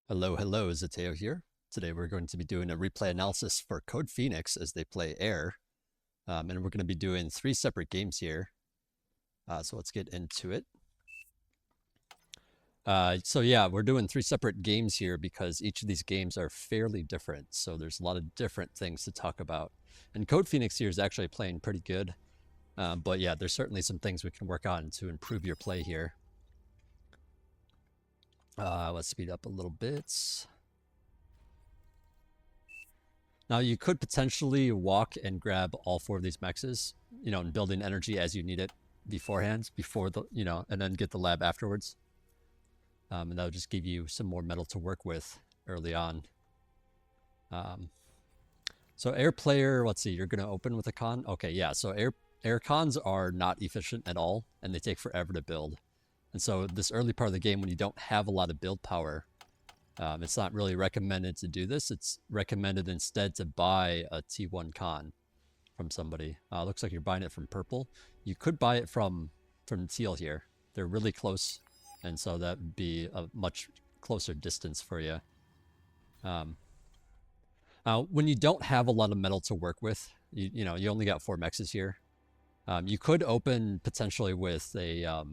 Hello, hello, Zeteo here. Today we're going to be doing a replay analysis for codePhoenix as they play Air. And we're going to be doing 3 separate games here. So let's get into it. So yeah, we're doing 3 separate games here because each of these games are fairly different. So there's a lot of different things to talk about. And codePhoenix here is actually playing pretty good. But yeah, there's certainly some things we can work on to improve your play here. Let's speed up a little bit. Now you could potentially walk and grab all 4 of these mexes, and build in energy as you need it beforehand, and then get the lab afterwards. And that'll just give you some more metal to work with early on. So air player, let's see, you're going to open with a con. Okay, yeah, so air cons are not efficient at all, and they take forever to build. And so this early part of the game, when you don't have a lot of build power, it's not really recommended to do this. It's recommended instead to buy a T1 con from somebody. Looks like you're buying it from purple. You could buy it from teal here. They're really close, and so that would be a much closer distance for you. When you don't have a lot of metal to work with, you only got 4 mexes here. You could open potentially with a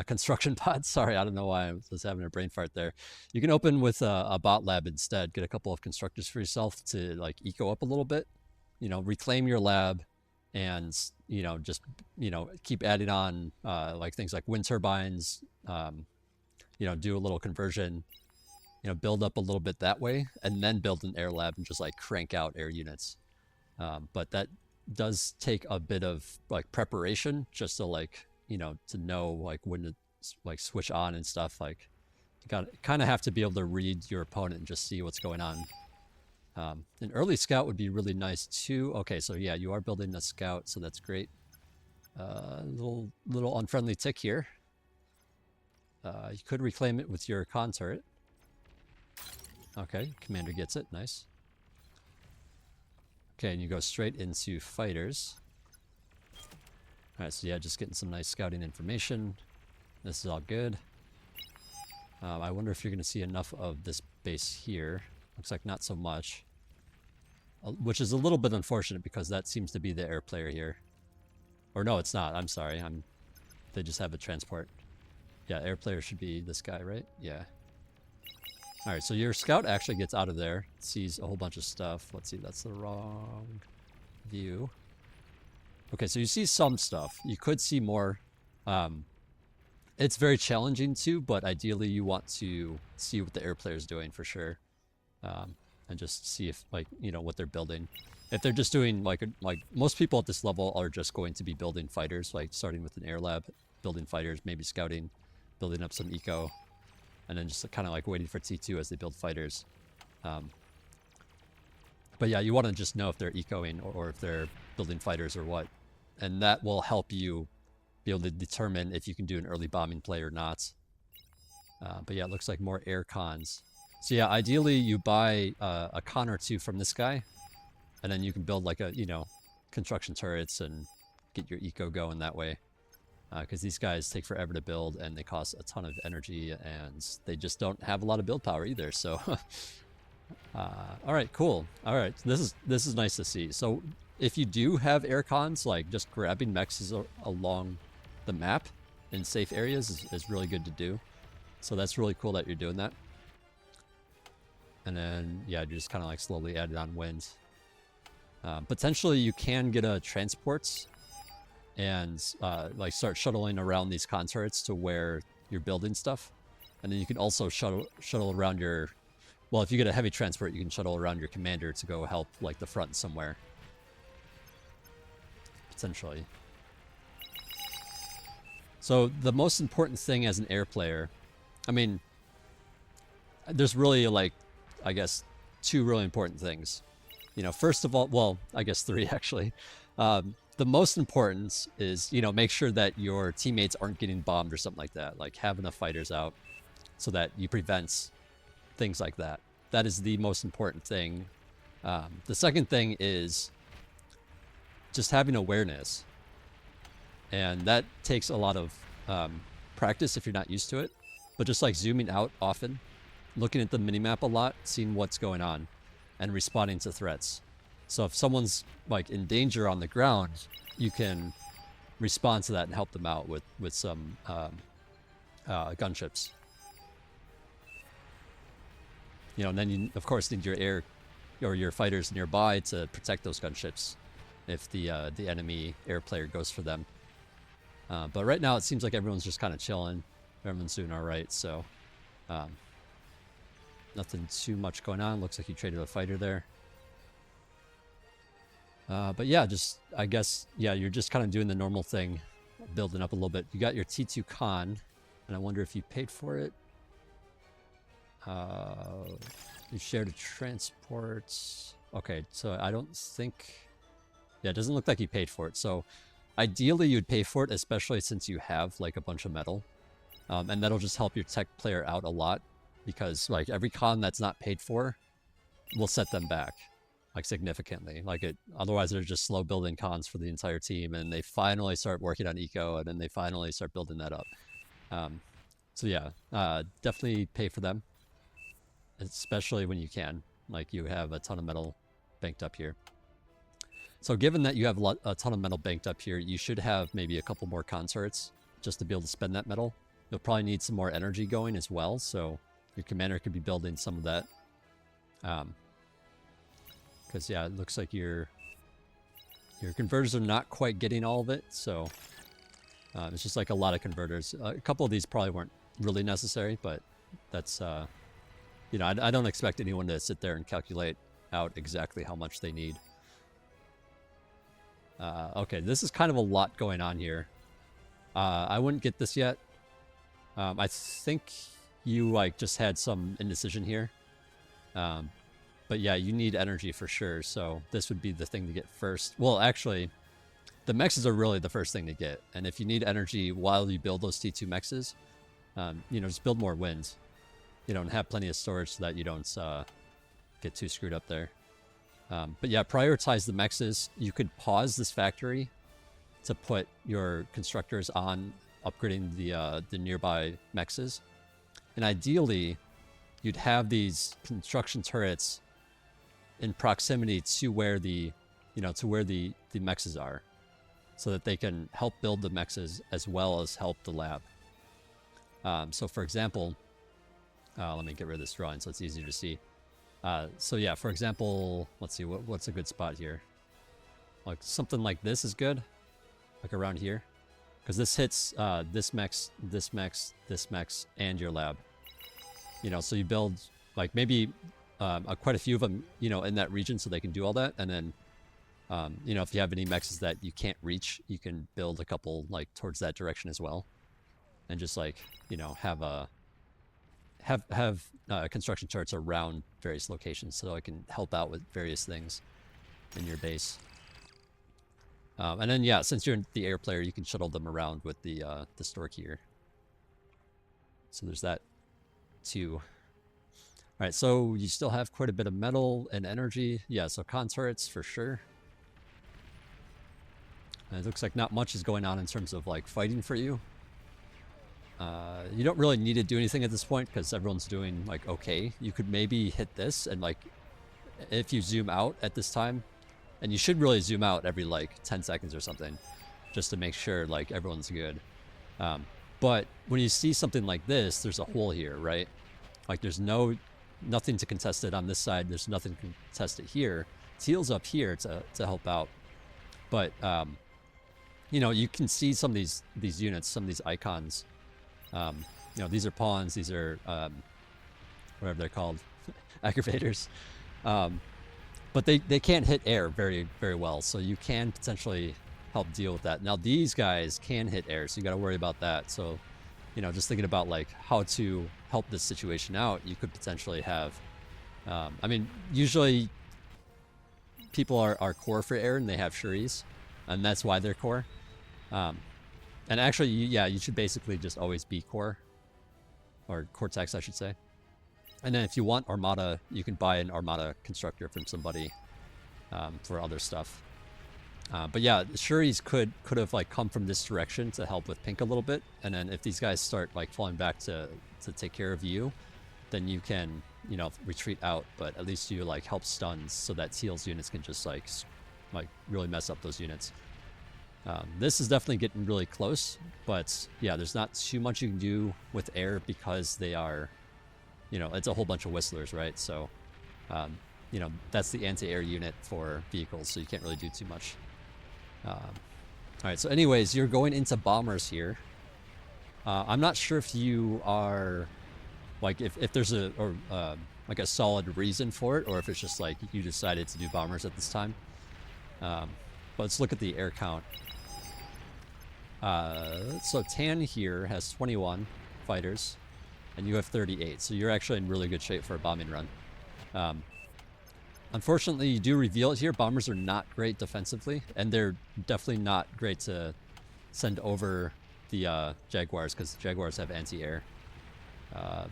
construction pod. Sorry, I don't know why I was having a brain fart there. You can open with a bot lab instead. Get a couple of constructors for yourself to like eco up a little bit. Reclaim your lab, and just keep adding on like things like wind turbines. Do a little conversion. Build up a little bit that way, and then build an air lab and just like crank out air units. But that does take a bit of like preparation just to like to know like when to like switch on and stuff. Like you kind of have to be able to read your opponent and just see what's going on. An early scout would be really nice too. Okay, so yeah, you are building a scout, so that's great. Little unfriendly tick here. You could reclaim it with your con turret. Okay, commander gets it, nice. Okay, and you go straight into fighters. Alright, so yeah, just getting some nice scouting information. This is all good. I wonder if you're going to see enough of this base here. Looks like not so much. Which is a little bit unfortunate because that seems to be the air player here. Or no, it's not. I'm sorry. They just have a transport. Yeah, air player should be this guy, right? Yeah. Alright, so your scout actually gets out of there. Sees a whole bunch of stuff. Let's see, that's the wrong view. Okay, so you see some stuff. You could see more. It's very challenging too, but ideally you want to see what the air player is doing for sure, and just see if what they're building. If they're just doing like most people at this level are just going to be building fighters, like starting with an air lab, building fighters, maybe scouting, building up some eco, and then just kind of like waiting for T2 as they build fighters. But yeah, you want to just know if they're ecoing or if they're building fighters or what. And that will help you be able to determine if you can do an early bombing play or not. But yeah, it looks like more air cons. So yeah, ideally you buy a con or 2 from this guy. And then you can build like construction turrets and get your eco going that way. Because these guys take forever to build and they cost a ton of energy and they just don't have a lot of build power either. So... all right, cool. All right, this is nice to see. So if you do have air cons, like just grabbing mechs along the map in safe areas is really good to do. So that's really cool that you're doing that. And then yeah, you just kind of like slowly add it on wind. Potentially you can get a transports and like start shuttling around these con turrets to where you're building stuff, and then you can also shuttle around your. Well, if you get a heavy transport, you can shuttle around your commander to go help, like, the front somewhere. Potentially. So, the most important thing as an air player... I mean, there's really, like, I guess, 2 really important things. First of all... Well, I guess 3, actually. The most important is, make sure that your teammates aren't getting bombed or something like that. Like, have enough fighters out so that you prevent... things like that. That is the most important thing. The second thing is just having awareness, and that takes a lot of practice if you're not used to it, but just like zooming out often, looking at the minimap a lot, seeing what's going on, and responding to threats. So if someone's like in danger on the ground, you can respond to that and help them out with some gunships. You know, and then you of course need your air or your fighters nearby to protect those gunships if the enemy air player goes for them. But right now it seems like everyone's just kind of chilling. Everyone's doing all right, so nothing too much going on. Looks like you traded a fighter there. But yeah, just I guess, yeah, you're just kind of doing the normal thing, building up a little bit. You got your T2 con, and I wonder if you paid for it. You shared a transport. Okay, so I don't think... Yeah, it doesn't look like you paid for it. So ideally you'd pay for it, especially since you have like a bunch of metal. And that'll just help your tech player out a lot, because like every con that's not paid for will set them back like significantly. Like otherwise they're just slow building cons for the entire team, and they finally start working on eco, and then they finally start building that up. So yeah, definitely pay for them, especially when you can. Like you have a ton of metal banked up here. So given that you have a ton of metal banked up here, you should have maybe a couple more concerts just to be able to spend that metal. You'll probably need some more energy going as well, so your commander could be building some of that. Because yeah, it looks like your converters are not quite getting all of it, so it's just like a lot of converters. A couple of these probably weren't really necessary, but that's you know, I don't expect anyone to sit there and calculate out exactly how much they need. Okay, this is kind of a lot going on here. I wouldn't get this yet. I think you like just had some indecision here. But yeah, you need energy for sure, so this would be the thing to get first. Well, actually, the mexes are really the first thing to get, and if you need energy while you build those T2 mexes, you know, just build more wind, you know, and have plenty of storage so that you don't get too screwed up there. But yeah, prioritize the mexes. You could pause this factory to put your constructors on upgrading the nearby mexes, and ideally, you'd have these construction turrets in proximity to where the mexes are, so that they can help build the mexes as well as help the lab. So for example, let me get rid of this drawing so it's easier to see. So yeah, for example, let's see, what's a good spot here? Like something like this is good, like around here, because this hits this mex, this mex, this mex, and your lab. You know, so you build like maybe quite a few of them, you know, in that region, so they can do all that. And then, you know, if you have any mexes that you can't reach, you can build a couple like towards that direction as well, and just like, you know, have construction turrets around various locations so it can help out with various things in your base. And then yeah, since you're the air player, you can shuttle them around with the stork here. So there's that too. All right, so you still have quite a bit of metal and energy. Yeah, so con turrets for sure. And it looks like not much is going on in terms of like fighting for you. You don't really need to do anything at this point because everyone's doing like okay. You could maybe hit this, and like if you zoom out at this time, and you should really zoom out every like 10 seconds or something, just to make sure like everyone's good. But when you see something like this, there's a hole here, right? Like there's nothing to contest it on this side. There's nothing to contest it here. Teal's up here to help out. But you know, you can see some of these units, some of these icons. You know, these are pawns, these are whatever they're called, aggravators. But they can't hit air very, very well, so you can potentially help deal with that. Now these guys can hit air, so you got to worry about that. So, you know, just thinking about like how to help this situation out, you could potentially have, I mean, usually people are core for air and they have Shuris, and that's why they're core. And actually, yeah, you should basically just always be core, or Cortex, I should say. And then if you want Armada, you can buy an Armada constructor from somebody for other stuff. But yeah, Shuri's could have like come from this direction to help with pink a little bit, and then if these guys start like falling back to take care of you, then you can, you know, retreat out. But at least you like help stuns so that teal's units can just like really mess up those units. This is definitely getting really close, but yeah, there's not too much you can do with air because they are, you know, it's a whole bunch of whistlers, right? So, you know, that's the anti-air unit for vehicles, so you can't really do too much. All right, so anyways, you're going into bombers here. I'm not sure if you are, like, if there's like a solid reason for it, or if it's just like you decided to do bombers at this time. But let's look at the air count. So Tan here has 21 fighters, and you have 38, so you're actually in really good shape for a bombing run. Unfortunately, you do reveal it here. Bombers are not great defensively, and they're definitely not great to send over the Jaguars, because Jaguars have anti-air.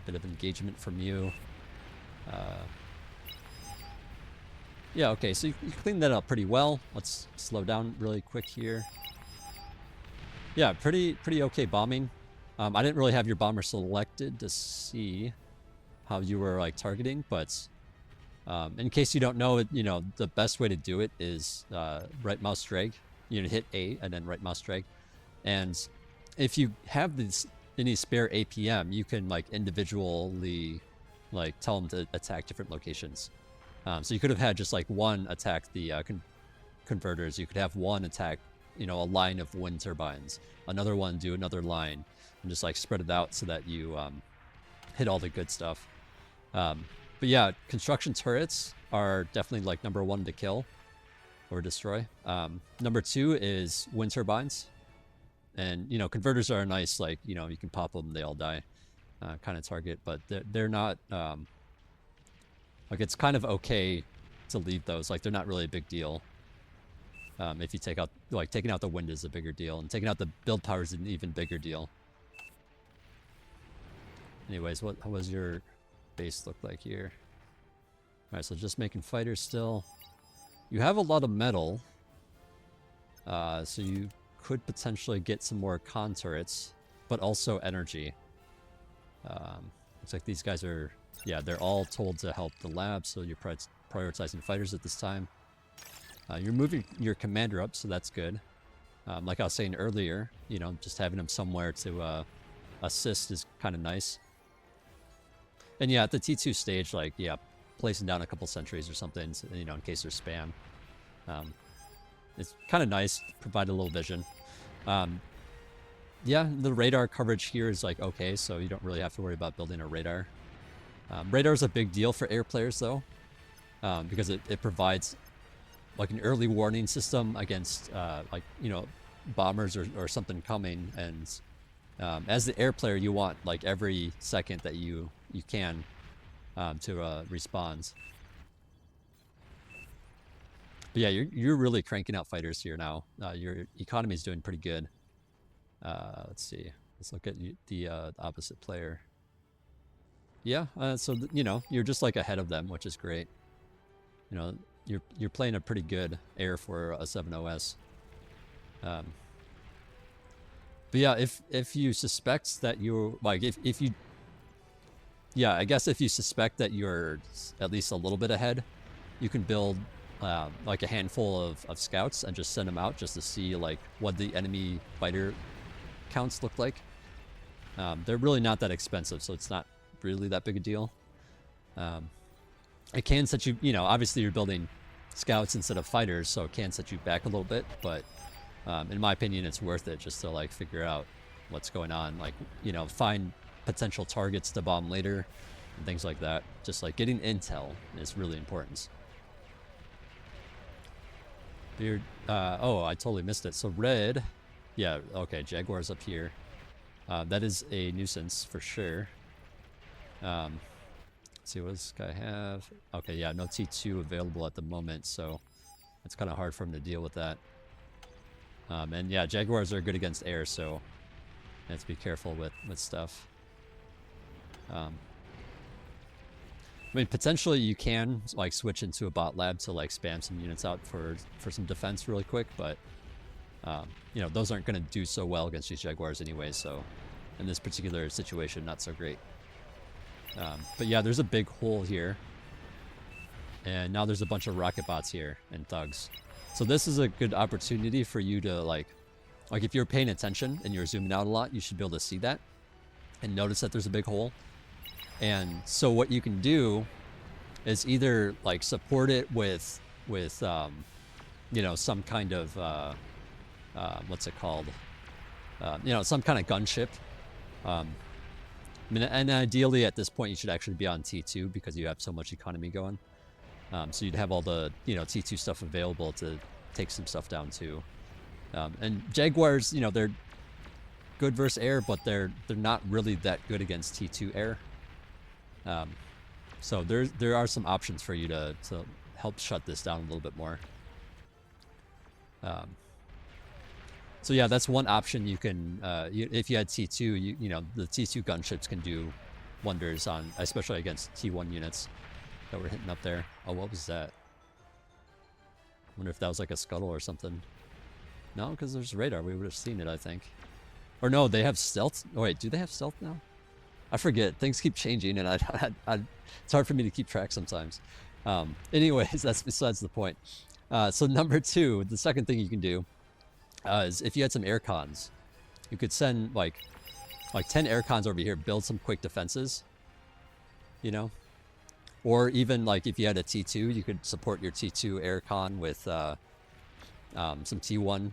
Bit of engagement from you. Yeah, okay, so you cleaned that up pretty well. Let's slow down really quick here. Yeah, pretty okay bombing. I didn't really have your bomber selected to see how you were like targeting, but in case you don't know it, you know, the best way to do it is right mouse drag. You know, hit A and then right mouse drag. And if you have any spare APM, you can like individually like tell them to attack different locations. So you could have had just like one attack the converters. You could have one attack, you know, a line of wind turbines. Another one do another line, and just like spread it out so that you hit all the good stuff. But yeah, construction turrets are definitely like number 1 to kill or destroy. Number 2 is wind turbines. And, you know, converters are a nice, like, you know, you can pop them, they all die kind of target. But they're not, like, it's kind of okay to leave those. Like, they're not really a big deal. If you take out, like, taking out the wind is a bigger deal. And taking out the build power is an even bigger deal. Anyways, what was your base look like here? Alright, so just making fighters still. You have a lot of metal. So you could potentially get some more con turrets, but also energy. Looks like these guys are, yeah, they're all told to help the lab, so you're prioritizing fighters at this time. You're moving your commander up, so that's good. Like I was saying earlier, you know, just having him somewhere to assist is kind of nice. And yeah, at the T2 stage, like, yeah, placing down a couple sentries or something, you know, in case there's spam. It's kind of nice to provide a little vision. Yeah, the radar coverage here is like okay, so you don't really have to worry about building a radar. Radar is a big deal for air players though, because it provides like an early warning system against like, you know, bombers or something coming. And as the air player, you want like every second that you can to respond. But yeah, you're really cranking out fighters here now. Your economy is doing pretty good. Let's see. Let's look at the opposite player. Yeah, so you know, you're just like ahead of them, which is great. You know, you're playing a pretty good air for a 7OS. But yeah, if you suspect that you're like if you, yeah, I guess if you suspect that you're at least a little bit ahead, you can build like a handful of scouts and just send them out just to see like what the enemy fighter counts look like. They're really not that expensive, so it's not really that big a deal. It can set you, you know, obviously you're building scouts instead of fighters, so it can set you back a little bit, but in my opinion, it's worth it just to like figure out what's going on, like, you know, find potential targets to bomb later and things like that. Just like getting intel is really important. Beard, oh, I totally missed it. So red, yeah, okay, Jaguar's up here. That is a nuisance for sure. Let's see, what does this guy have? Okay, yeah, no T2 available at the moment, so it's kind of hard for him to deal with that. And yeah, Jaguars are good against air, so you have to be careful with stuff. I mean, potentially you can like switch into a bot lab to like spam some units out for some defense really quick, but you know, those aren't going to do so well against these Jaguars anyway, so in this particular situation, not so great. But yeah, there's a big hole here. And now there's a bunch of rocket bots here and thugs. So this is a good opportunity for you to like if you're paying attention and you're zooming out a lot, you should be able to see that and notice that there's a big hole. And so what you can do is either like support it with you know, some kind of what's it called? You know, some kind of gunship. I mean, and ideally at this point you should actually be on T2 because you have so much economy going. So you'd have all the, you know, T2 stuff available to take some stuff down too. And Jaguars, you know, they're good versus air, but they're not really that good against T2 air. So there are some options for you to help shut this down a little bit more. So yeah, that's one option you can, if you had T2, you know, the T2 gunships can do wonders on, especially against T1 units that were hitting up there. Oh, what was that? I wonder if that was like a scuttle or something. No, because there's radar. We would have seen it, I think. Or no, they have stealth. Oh, wait, do they have stealth now? I forget. Things keep changing, and it's hard for me to keep track sometimes. Anyways, that's besides the point. So number two, the second thing you can do is if you had some air cons, you could send like 10 air cons over here, build some quick defenses, you know? Or even like if you had a T2, you could support your T2 air con with some T1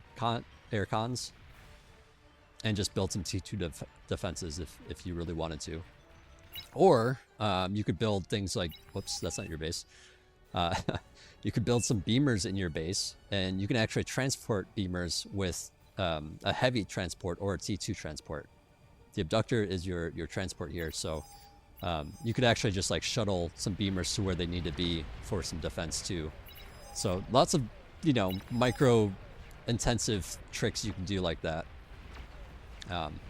air cons and just build some T2 defenses if you really wanted to. Or you could build things like, whoops, that's not your base. You could build some beamers in your base, and you can actually transport beamers with a heavy transport or a T2 transport. The abductor is your transport here, so you could actually just like shuttle some beamers to where they need to be for some defense too. So lots of, you know, micro intensive tricks you can do like that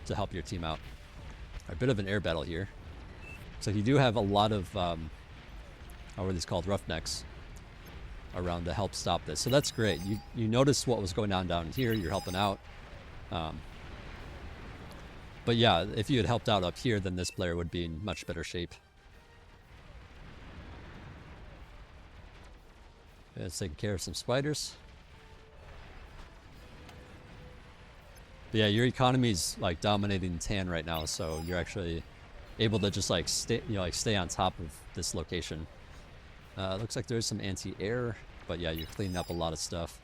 to help your team out. A bit of an air battle here. So you do have a lot of, what are these called? Roughnecks around to help stop this. So that's great. You noticed what was going on down here. You're helping out. But yeah, if you had helped out up here, then this player would be in much better shape. It's taking care of some spiders. But yeah, your economy's like dominating tan right now, so you're actually able to just like stay on top of this location. Looks like there's some anti-air, but yeah, you're cleaning up a lot of stuff.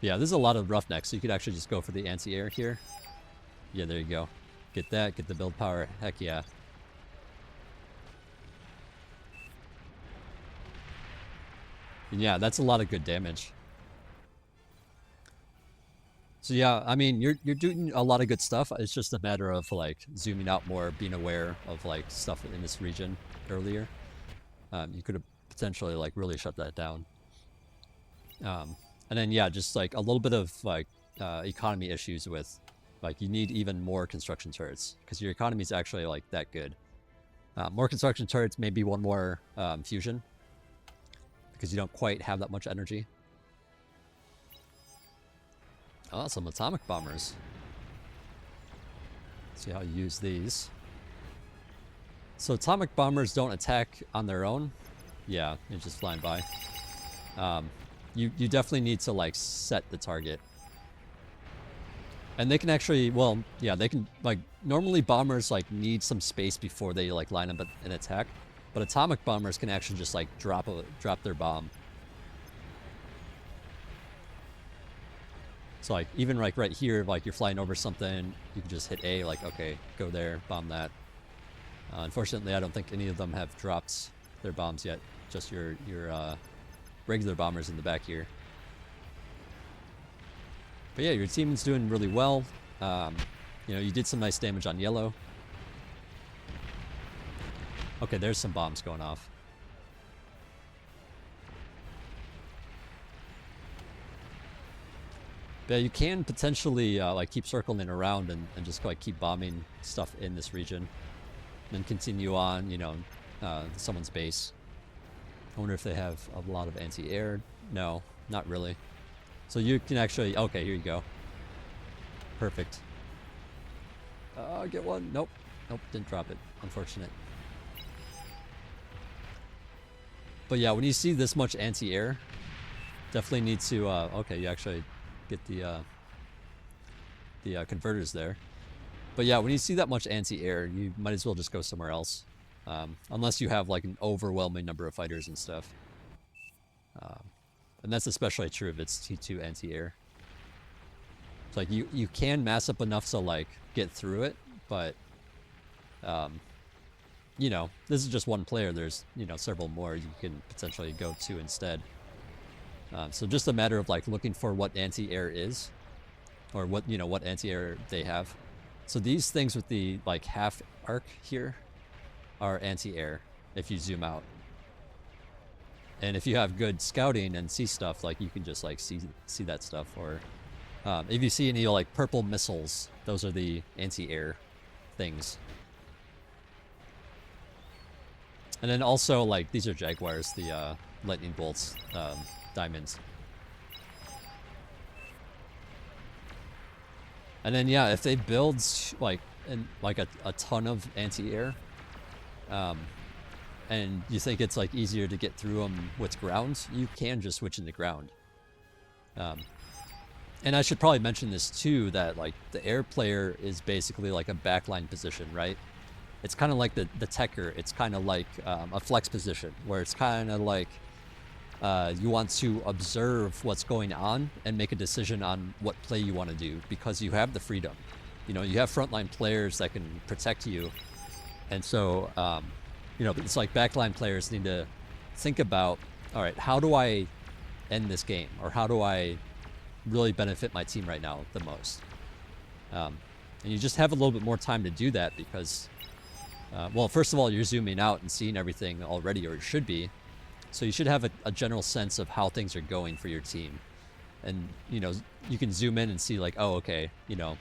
Yeah, there's a lot of roughnecks, so you could actually just go for the anti-air here. Yeah, there you go. Get that, get the build power. Heck yeah. And yeah, that's a lot of good damage. So yeah, I mean, you're doing a lot of good stuff. It's just a matter of like zooming out more, being aware of like stuff in this region earlier. You could have potentially like really shut that down. And then yeah, just like a little bit of like economy issues with like you need even more construction turrets because your economy is actually like that good. More construction turrets, maybe one more fusion because you don't quite have that much energy. Oh, some atomic bombers. Let's see how you use these. So atomic bombers don't attack on their own. Yeah, they're just flying by. You definitely need to like set the target. And they can actually, well, yeah, they can like normally bombers like need some space before they like line up an attack, but atomic bombers can actually just like drop their bomb. So like even like right here, like you're flying over something, you can just hit A, like okay, go there, bomb that. Unfortunately, I don't think any of them have dropped their bombs yet. Just your regular bombers in the back here. But yeah, your team's doing really well. You know, you did some nice damage on yellow. Okay, there's some bombs going off. But you can potentially like keep circling around and just like keep bombing stuff in this region. then continue on, you know, someone's base. I wonder if they have a lot of anti-air. No, not really. So you can actually, okay, here you go. Perfect. Get one. Nope. Nope, didn't drop it. Unfortunate. But yeah, when you see this much anti-air, definitely need to, okay, you actually get the converters there. But yeah, when you see that much anti-air, you might as well just go somewhere else. Unless you have like an overwhelming number of fighters and stuff. And that's especially true if it's T2 anti-air. It's like you can mass up enough to like get through it, but you know, this is just one player. There's, you know, several more you can potentially go to instead. So just a matter of like looking for what anti-air is, or what, you know, what anti-air they have. So these things with the like half arc here are anti-air if you zoom out. And if you have good scouting and see stuff, like you can just like see that stuff. Or if you see any like purple missiles, those are the anti-air things. And then also like these are Jaguars, the lightning bolts, diamonds. And then yeah, if they build like a ton of anti-air, and you think it's like easier to get through them with ground, you can just switch into ground. And I should probably mention this too, that like the air player is basically like a backline position, right? It's kind of like the techer. It's kind of like a flex position, where it's kind of like you want to observe what's going on and make a decision on what play you want to do, because you have the freedom. You know, you have frontline players that can protect you, and so you know, it's like backline players need to think about, all right, how do I end this game, or how do I really benefit my team right now the most? And you just have a little bit more time to do that because, well, first of all, you're zooming out and seeing everything already, or it should be. So you should have a general sense of how things are going for your team. And, you know, you can zoom in and see like, oh, okay, you know,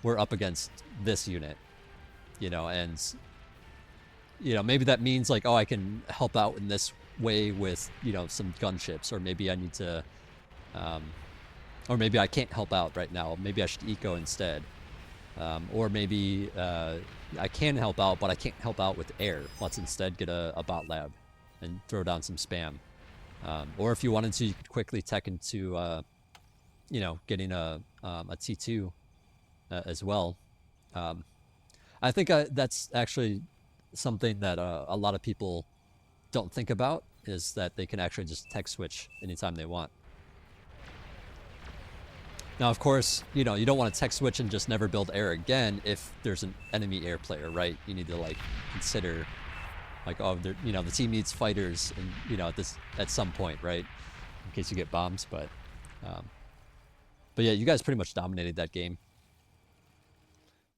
we're up against this unit, you know, and, you know, maybe that means like, oh, I can help out in this way with, you know, some gunships, or maybe I need to, or maybe I can't help out right now. Maybe I should eco instead. Or maybe I can help out, but I can't help out with air. Let's instead get a bot lab and throw down some spam. Or if you wanted to, you could quickly tech into, you know, getting a T2 as well. I think that's actually something that a lot of people don't think about, is that they can actually just tech switch anytime they want. Now, of course, you know, you don't want to tech switch and just never build air again if there's an enemy air player, right? You need to like consider, like, oh, you know, the team needs fighters, and you know, at some point, right? In case you get bombs, but yeah, you guys pretty much dominated that game.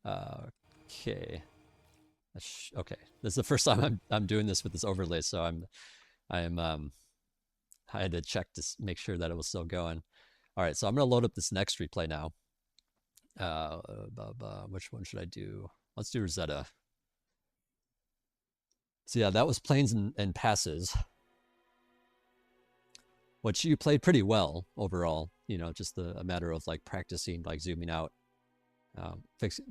Okay. Okay, this is the first time I'm doing this with this overlay, so I had to check to make sure that it was still going. All right, so I'm gonna load up this next replay now. Which one should I do? Let's do Rosetta. So yeah, that was planes and passes, which you played pretty well overall. You know, just a matter of like practicing, like zooming out,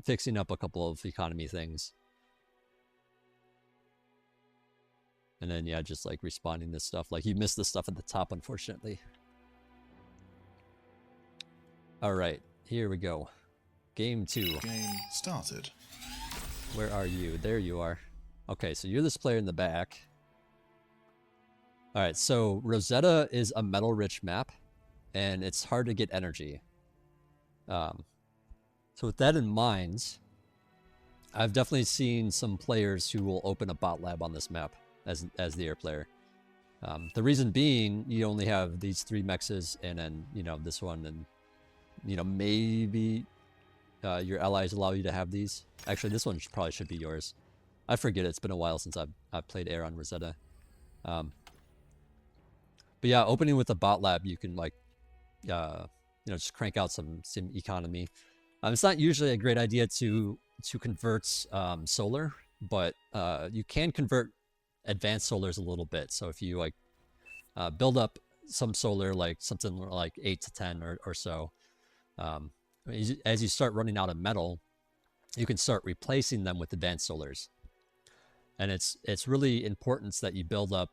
fixing up a couple of economy things. And then, yeah, just like responding to stuff. Like you missed the stuff at the top, unfortunately. All right, here we go. Game 2. Game started. Where are you? There you are. Okay, so you're this player in the back. All right, so Rosetta is a metal-rich map, and it's hard to get energy. So with that in mind, I've definitely seen some players who will open a bot lab on this map as the air player. The reason being, you only have these 3 mexes, and then, you know, this one, and, you know, maybe your allies allow you to have these. Actually, this one probably should be yours. I forget, it's been a while since I've played air on Rosetta. But yeah, opening with a bot lab, you can like, you know, just crank out some economy. It's not usually a great idea to convert solar, but you can convert advanced solars a little bit. So if you like build up some solar, like something like 8 to 10 or so, as you start running out of metal, you can start replacing them with advanced solars. And it's really important that you build up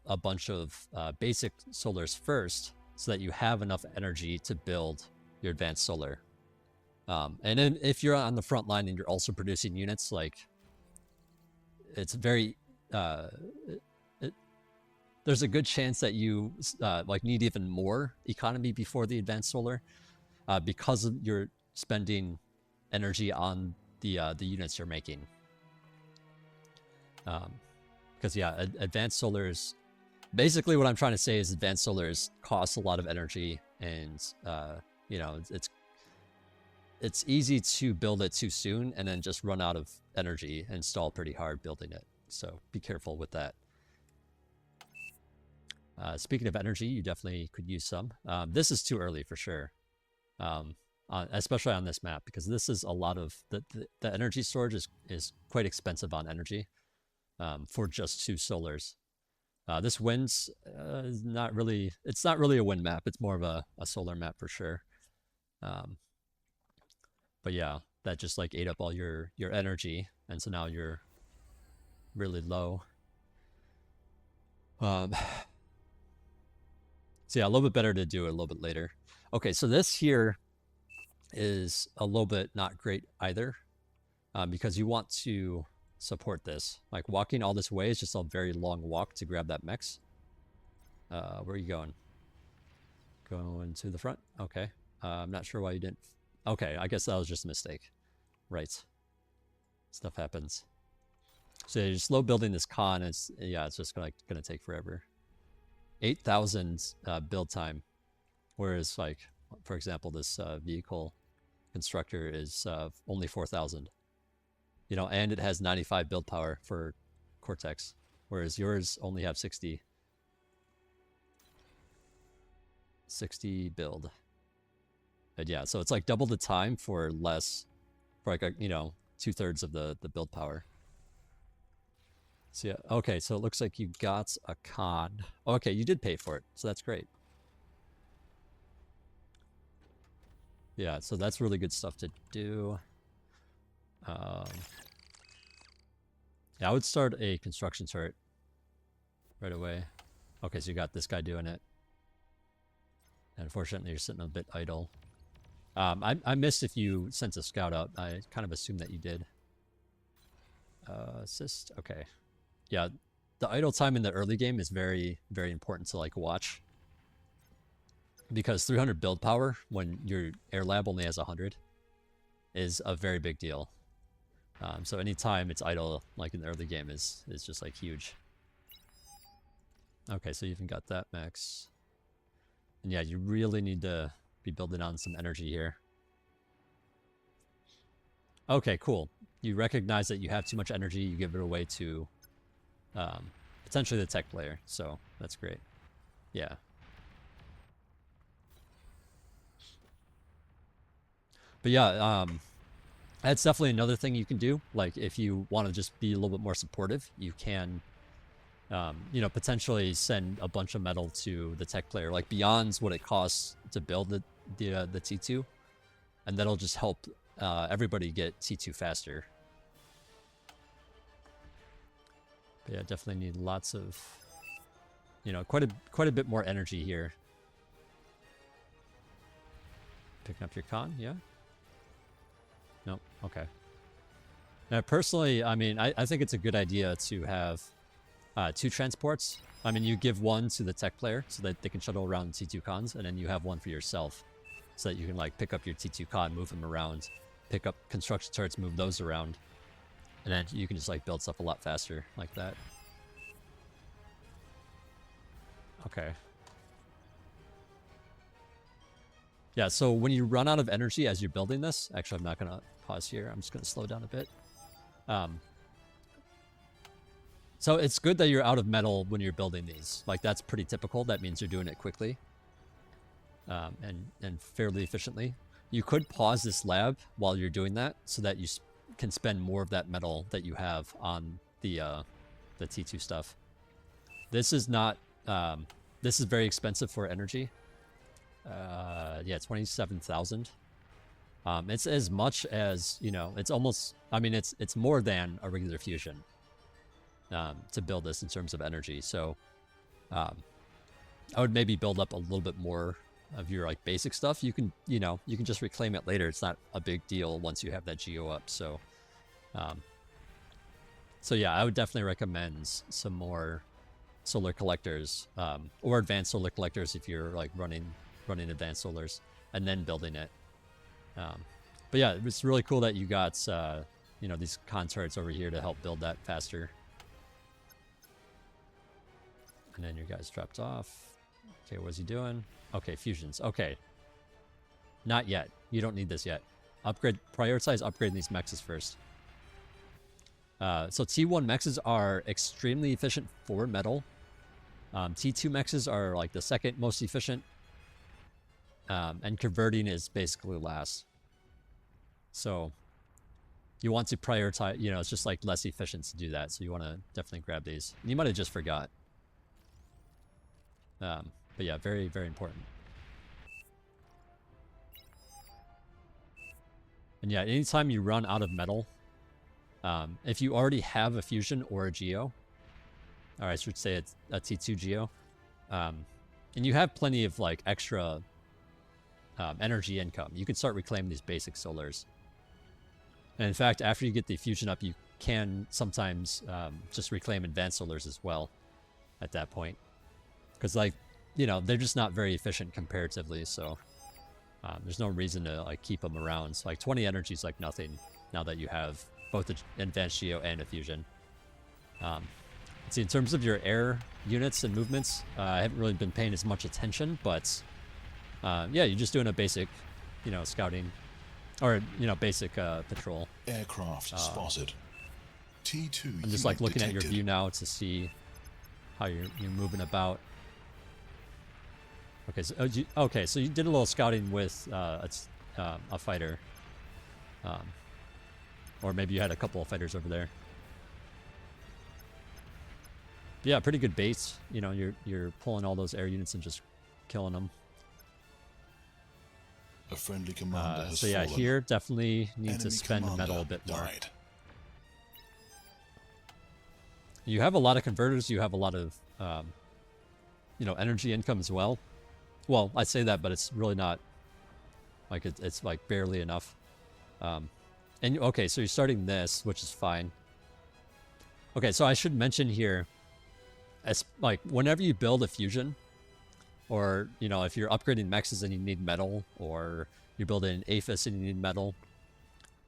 a bunch of basic solars first, so that you have enough energy to build your advanced solar. And then if you're on the front line and you're also producing units, like it's very there's a good chance that you like need even more economy before the advanced solar, because of you're spending energy on the units you're making. Because yeah, advanced solars, basically what I'm trying to say is advanced solars cost a lot of energy, and you know, it's easy to build it too soon and then just run out of energy and stall pretty hard building it. So be careful with that. Speaking of energy, you definitely could use some. This is too early for sure, especially on this map, because this is a lot of the energy storage is quite expensive on energy for just 2 solars. This wind's is not really, it's not really a wind map. It's more of a solar map for sure. But yeah, that just like ate up all your energy, and so now you're really low. So yeah, a little bit better to do it a little bit later. Okay, so this here is a little bit not great either, because you want to support this. Like walking all this way is just a very long walk to grab that mechs. Where are you going? Going to the front? Okay. I'm not sure why you didn't. Okay, I guess that was just a mistake. Right. Stuff happens. So you're slow building this con. It's just gonna take forever. 8,000 build time, whereas like, for example, this vehicle constructor is only 4,000. You know, and it has 95 build power for Cortex, whereas yours only have 60 build. And yeah, so it's like double the time for less, for like a, you know, 2/3 of the build power. So yeah, okay, so it looks like you got a con. Okay, you did pay for it, so that's great. Yeah, so that's really good stuff to do. Yeah, I would start a construction turret right away. Okay, so you got this guy doing it. And unfortunately, you're sitting a bit idle. I missed if you sent a scout out. I kind of assumed that you did. Assist. Okay. Yeah, the idle time in the early game is very, very important to like watch, because 300 build power when your air lab only has 100 is a very big deal. So anytime it's idle, like in the early game, is just like huge. Okay, so you even got that max. And yeah, you really need to be building on some energy here. Okay, cool. You recognize that you have too much energy, you give it away to potentially the tech player, so that's great. Yeah. But yeah, that's definitely another thing you can do. Like if you want to just be a little bit more supportive, you can, you know, potentially send a bunch of metal to the tech player, like beyond what it costs to build the T2, and that'll just help everybody get T2 faster. But yeah, definitely need lots of, you know, quite a bit more energy here. Picking up your con, yeah. Nope. Okay. Now, personally, I mean, I think it's a good idea to have 2 transports. I mean, you give one to the tech player so that they can shuttle around T2 cons, and then you have one for yourself so that you can like pick up your T2 con, move them around, pick up construction turrets, move those around, and then you can just like build stuff a lot faster like that. Okay. Yeah, so when you run out of energy as you're building this, actually I'm not going to pause here. I'm just going to slow down a bit. So it's good that you're out of metal when you're building these. Like that's pretty typical. That means you're doing it quickly and fairly efficiently. You could pause this lab while you're doing that so that you can spend more of that metal that you have on the T2 stuff. This is not. This is very expensive for energy. Yeah, 27,000. It's as much as, you know, it's almost, I mean, it's more than a regular fusion to build this in terms of energy. So I would maybe build up a little bit more of your like basic stuff. You can, you know, you can just reclaim it later. It's not a big deal once you have that geo up. So so yeah, I would definitely recommend some more solar collectors, or advanced solar collectors if you're like running advanced solars, and then building it. But yeah, it's really cool that you got you know, these con turrets over here to help build that faster. And then your guy's dropped off. Okay, what's he doing? Okay, fusions. Okay, not yet. You don't need this yet. Prioritize upgrading these mexes first. So T1 mexes are extremely efficient for metal. T2 mexes are like the second most efficient. And converting is basically last. So you want to prioritize, you know, it's just like less efficient to do that. So you want to definitely grab these. You might have just forgot. But yeah, very, very important. And yeah, anytime you run out of metal, if you already have a fusion or a geo, or I should say it's a T2 geo, and you have plenty of like extra energy income, you can start reclaiming these basic solars. And in fact, after you get the fusion up, you can sometimes just reclaim advanced solars as well at that point. Because, like, you know, they're just not very efficient comparatively, so there's no reason to like keep them around. So, like 20 energy is like nothing now that you have both an advanced geo and a fusion. See, in terms of your air units and movements, I haven't really been paying as much attention, but yeah, you're just doing a basic, you know, scouting, or, you know, basic patrol. Aircraft spotted. T2. I'm just like looking at your view now to see how you're moving about. Okay, so you did a little scouting with a fighter, or maybe you had a couple of fighters over there. Yeah, pretty good base. You know, you're pulling all those air units and just killing them. A friendly commander has so yeah, fallen. here definitely need Enemy to spend commander metal a bit more. died. You have a lot of converters. You have a lot of, you know, energy income as well. Well, I say that, but it's really not. Like it's like barely enough. And okay, so you're starting this, which is fine. Okay, so I should mention here, as like whenever you build a fusion, or, you know, if you're upgrading mexes and you need metal, or you're building an APHIS and you need metal,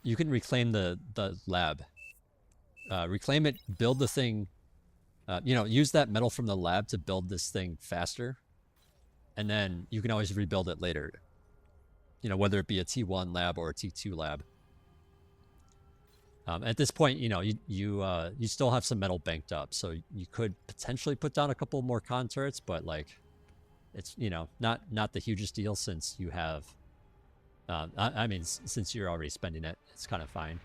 you can reclaim the lab. Reclaim it, build the thing, you know, use that metal from the lab to build this thing faster. And then you can always rebuild it later. You know, whether it be a T1 lab or a T2 lab. At this point, you know, you still have some metal banked up, so you could potentially put down a couple more con turrets, but like, it's, you know, not the hugest deal since you have, I mean, since you're already spending it, it's kind of fine.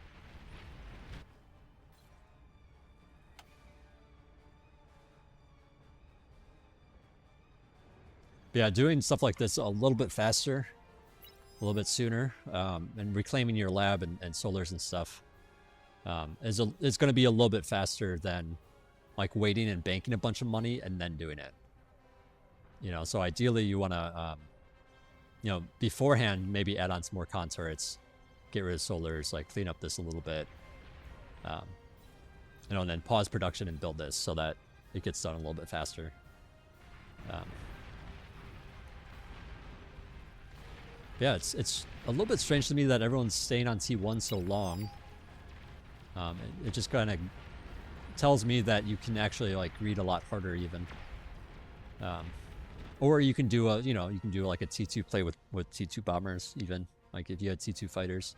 But yeah, doing stuff like this a little bit faster, a little bit sooner, and reclaiming your lab and solars and stuff, is going to be a little bit faster than like waiting and banking a bunch of money and then doing it. You know, so ideally you want to, you know, beforehand maybe add on some more con turrets, get rid of solars, like clean up this a little bit, you know, and then pause production and build this so that it gets done a little bit faster. Yeah, it's a little bit strange to me that everyone's staying on T1 so long. It just kind of tells me that you can actually like read a lot harder even. Or you can do you know, you can do like a T2 play with T2 bombers even, like if you had T2 fighters.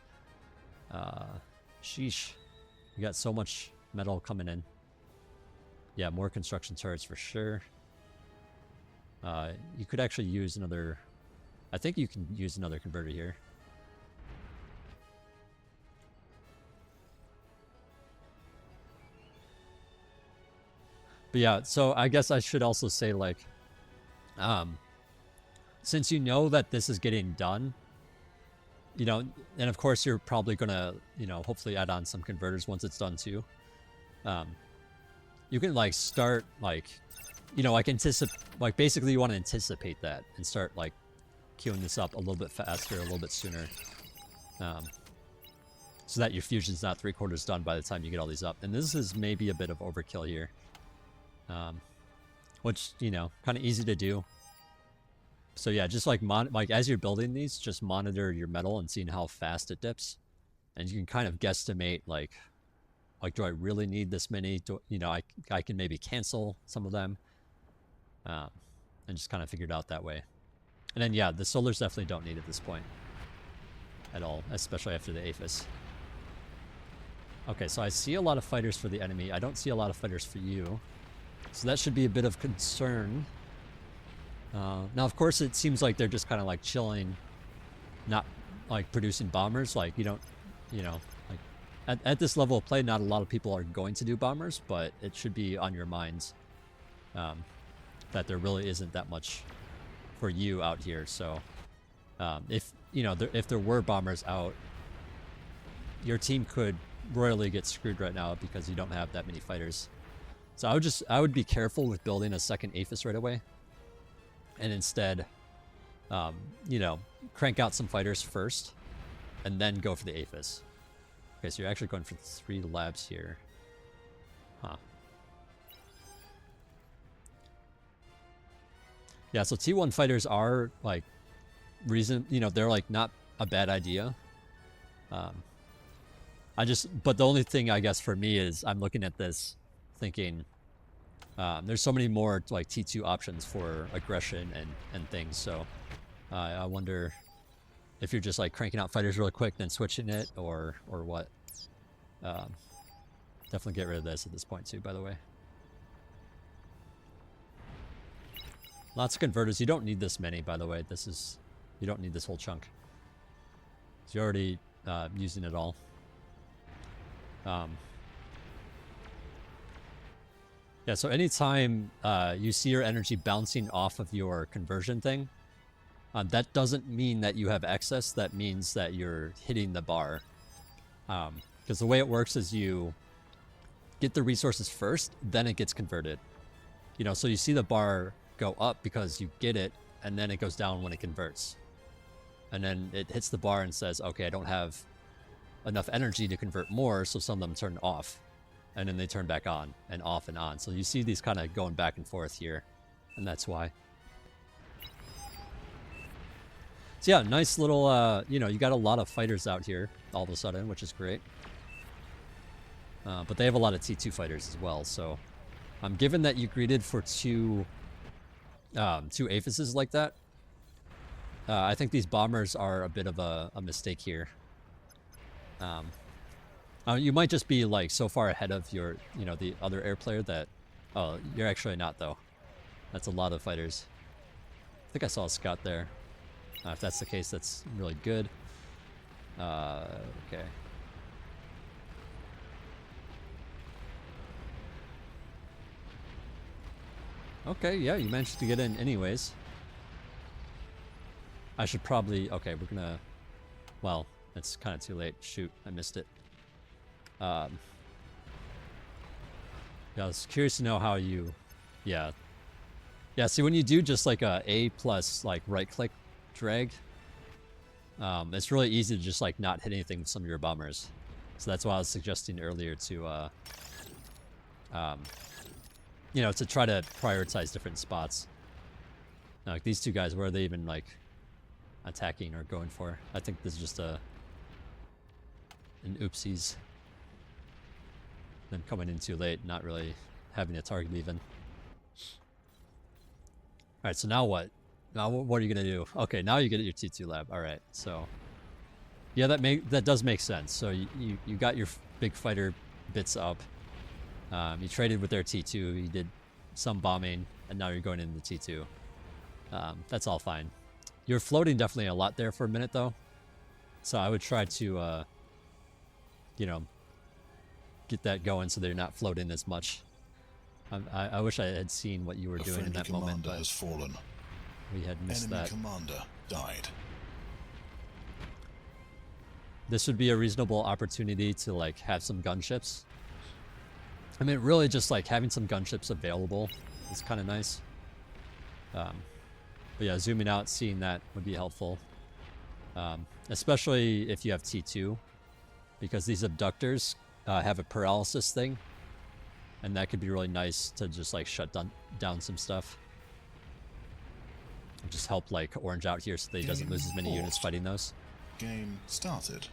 Sheesh, you got so much metal coming in. Yeah, more construction turrets for sure. You could actually use another, I think you can use another converter here. But yeah, so I guess I should also say, like, since you know that this is getting done, you know, and of course you're probably gonna, you know, hopefully add on some converters once it's done too. You can like start like, you know, like like basically you want to anticipate that and start like queuing this up a little bit faster, a little bit sooner, so that your fusion's not 3/4 done by the time you get all these up. And this is maybe a bit of overkill here, which, you know, kind of easy to do. So yeah, just like as you're building these, just monitor your metal and seeing how fast it dips, and you can kind of guesstimate like do I really need this many? You know, I can maybe cancel some of them, and just kind of figure it out that way. And then yeah, the solars definitely don't need at this point at all, especially after the Aphis. Okay, so I see a lot of fighters for the enemy. I don't see a lot of fighters for you, so that should be a bit of concern. Now, of course, it seems like they're just kind of like chilling, not like producing bombers. Like you don't, you know, like at this level of play, not a lot of people are going to do bombers, but it should be on your minds that there really isn't that much for you out here. So if you know, if there were bombers out, your team could royally get screwed right now because you don't have that many fighters. So I would be careful with building a second Aphis right away, and instead, you know, crank out some fighters first, and then go for the Aphis. Okay, so you're actually going for 3 labs here. Huh. Yeah, so T1 fighters are, like, you know, they're, like, not a bad idea. But the only thing, I guess, for me is I'm looking at this thinking, there's so many more, like, T2 options for aggression and things, so I wonder if you're just like cranking out fighters really quick, then switching it, or what. Definitely get rid of this at this point too, by the way. Lots of converters. You don't need this many, by the way. You don't need this whole chunk. So you're already using it all. Yeah, so anytime you see your energy bouncing off of your conversion thing, that doesn't mean that you have excess. That means that you're hitting the bar. Because the way it works is you get the resources first, then it gets converted. You know, so you see the bar go up because you get it, and then it goes down when it converts. And then it hits the bar and says, okay, I don't have enough energy to convert more, so some of them turn off. And then they turn back on and off and on. So you see these kind of going back and forth here, and that's why. So yeah, nice little, you know, you got a lot of fighters out here all of a sudden, which is great. But they have a lot of T2 fighters as well, so given that you greeted for two Aphises like that, I think these bombers are a bit of a mistake here. You might just be like so far ahead of your, you know, the other air player that, oh, you're actually not though. That's a lot of fighters. I think I saw a scout there. If that's the case, that's really good. Okay. Okay, yeah, you managed to get in anyways. I should probably... Okay, we're gonna... Well, it's kind of too late. Shoot, I missed it. Yeah, I was curious to know how you... Yeah. Yeah, see, when you do just like A plus, like, right-click drag, it's really easy to just, like, not hit anything with some of your bombers. So that's why I was suggesting earlier to, you know, to try to prioritize different spots. Now, like, these two guys, where are they even, like, attacking or going for? I think this is just an oopsies. Them coming in too late, not really having a target even. Alright, so now what? Now what are you gonna do? Okay, now you get your T2 lab. Alright, so... Yeah, that does make sense. So you got your big fighter bits up. You traded with their T2, you did some bombing, and now you're going into the T2. That's all fine. You're floating definitely a lot there for a minute, though. So I would try to, you know, get that going so they're not floating as much. I wish I had seen what you were A doing in friendly that moment, commander but has fallen. we had missed Enemy that. commander died. This would be a reasonable opportunity to like have some gunships. I mean, really just like having some gunships available is kind of nice. But yeah, zooming out, seeing that would be helpful. Especially if you have T2, because these abductors have a paralysis thing, and that could be really nice to just like shut down some stuff. Just help like Orange out here so that he doesn't lose as many units fighting those. Game started.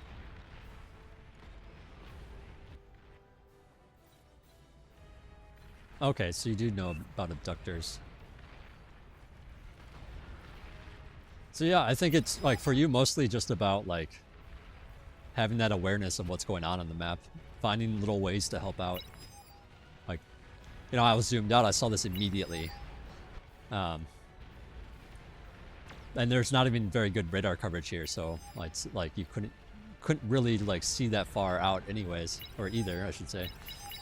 Okay, so you do know about abductors. So yeah, I think it's like for you mostly just about like having that awareness of what's going on the map, finding little ways to help out. Like, you know, I was zoomed out, I saw this immediately. And there's not even very good radar coverage here, so like you couldn't really like see that far out anyways, or either, I should say.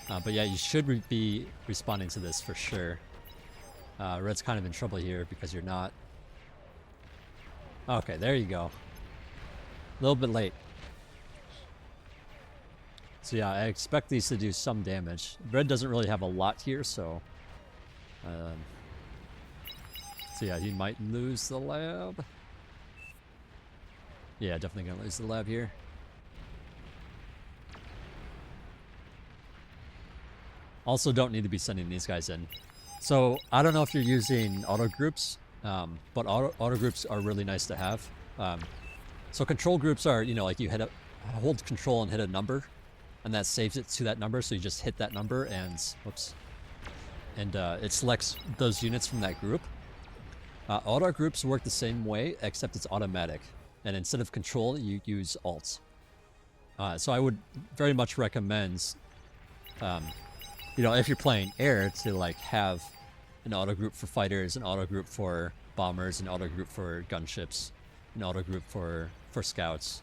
But yeah, you should be responding to this for sure. Red's kind of in trouble here because you're not. Okay, there you go. A little bit late. So yeah, I expect these to do some damage. Red doesn't really have a lot here, so... so yeah, he might lose the lab. Yeah, definitely gonna lose the lab here. Also don't need to be sending these guys in. So, I don't know if you're using auto groups, but auto groups are really nice to have. So control groups are, you know, like you hold control and hit a number, and that saves it to that number, so you just hit that number and, whoops, and it selects those units from that group. Auto groups work the same way, except it's automatic, and instead of control, you use alt. So I would very much recommend, you know, if you're playing air, to like have an auto group for fighters, an auto group for bombers, an auto group for gunships, an auto group for scouts.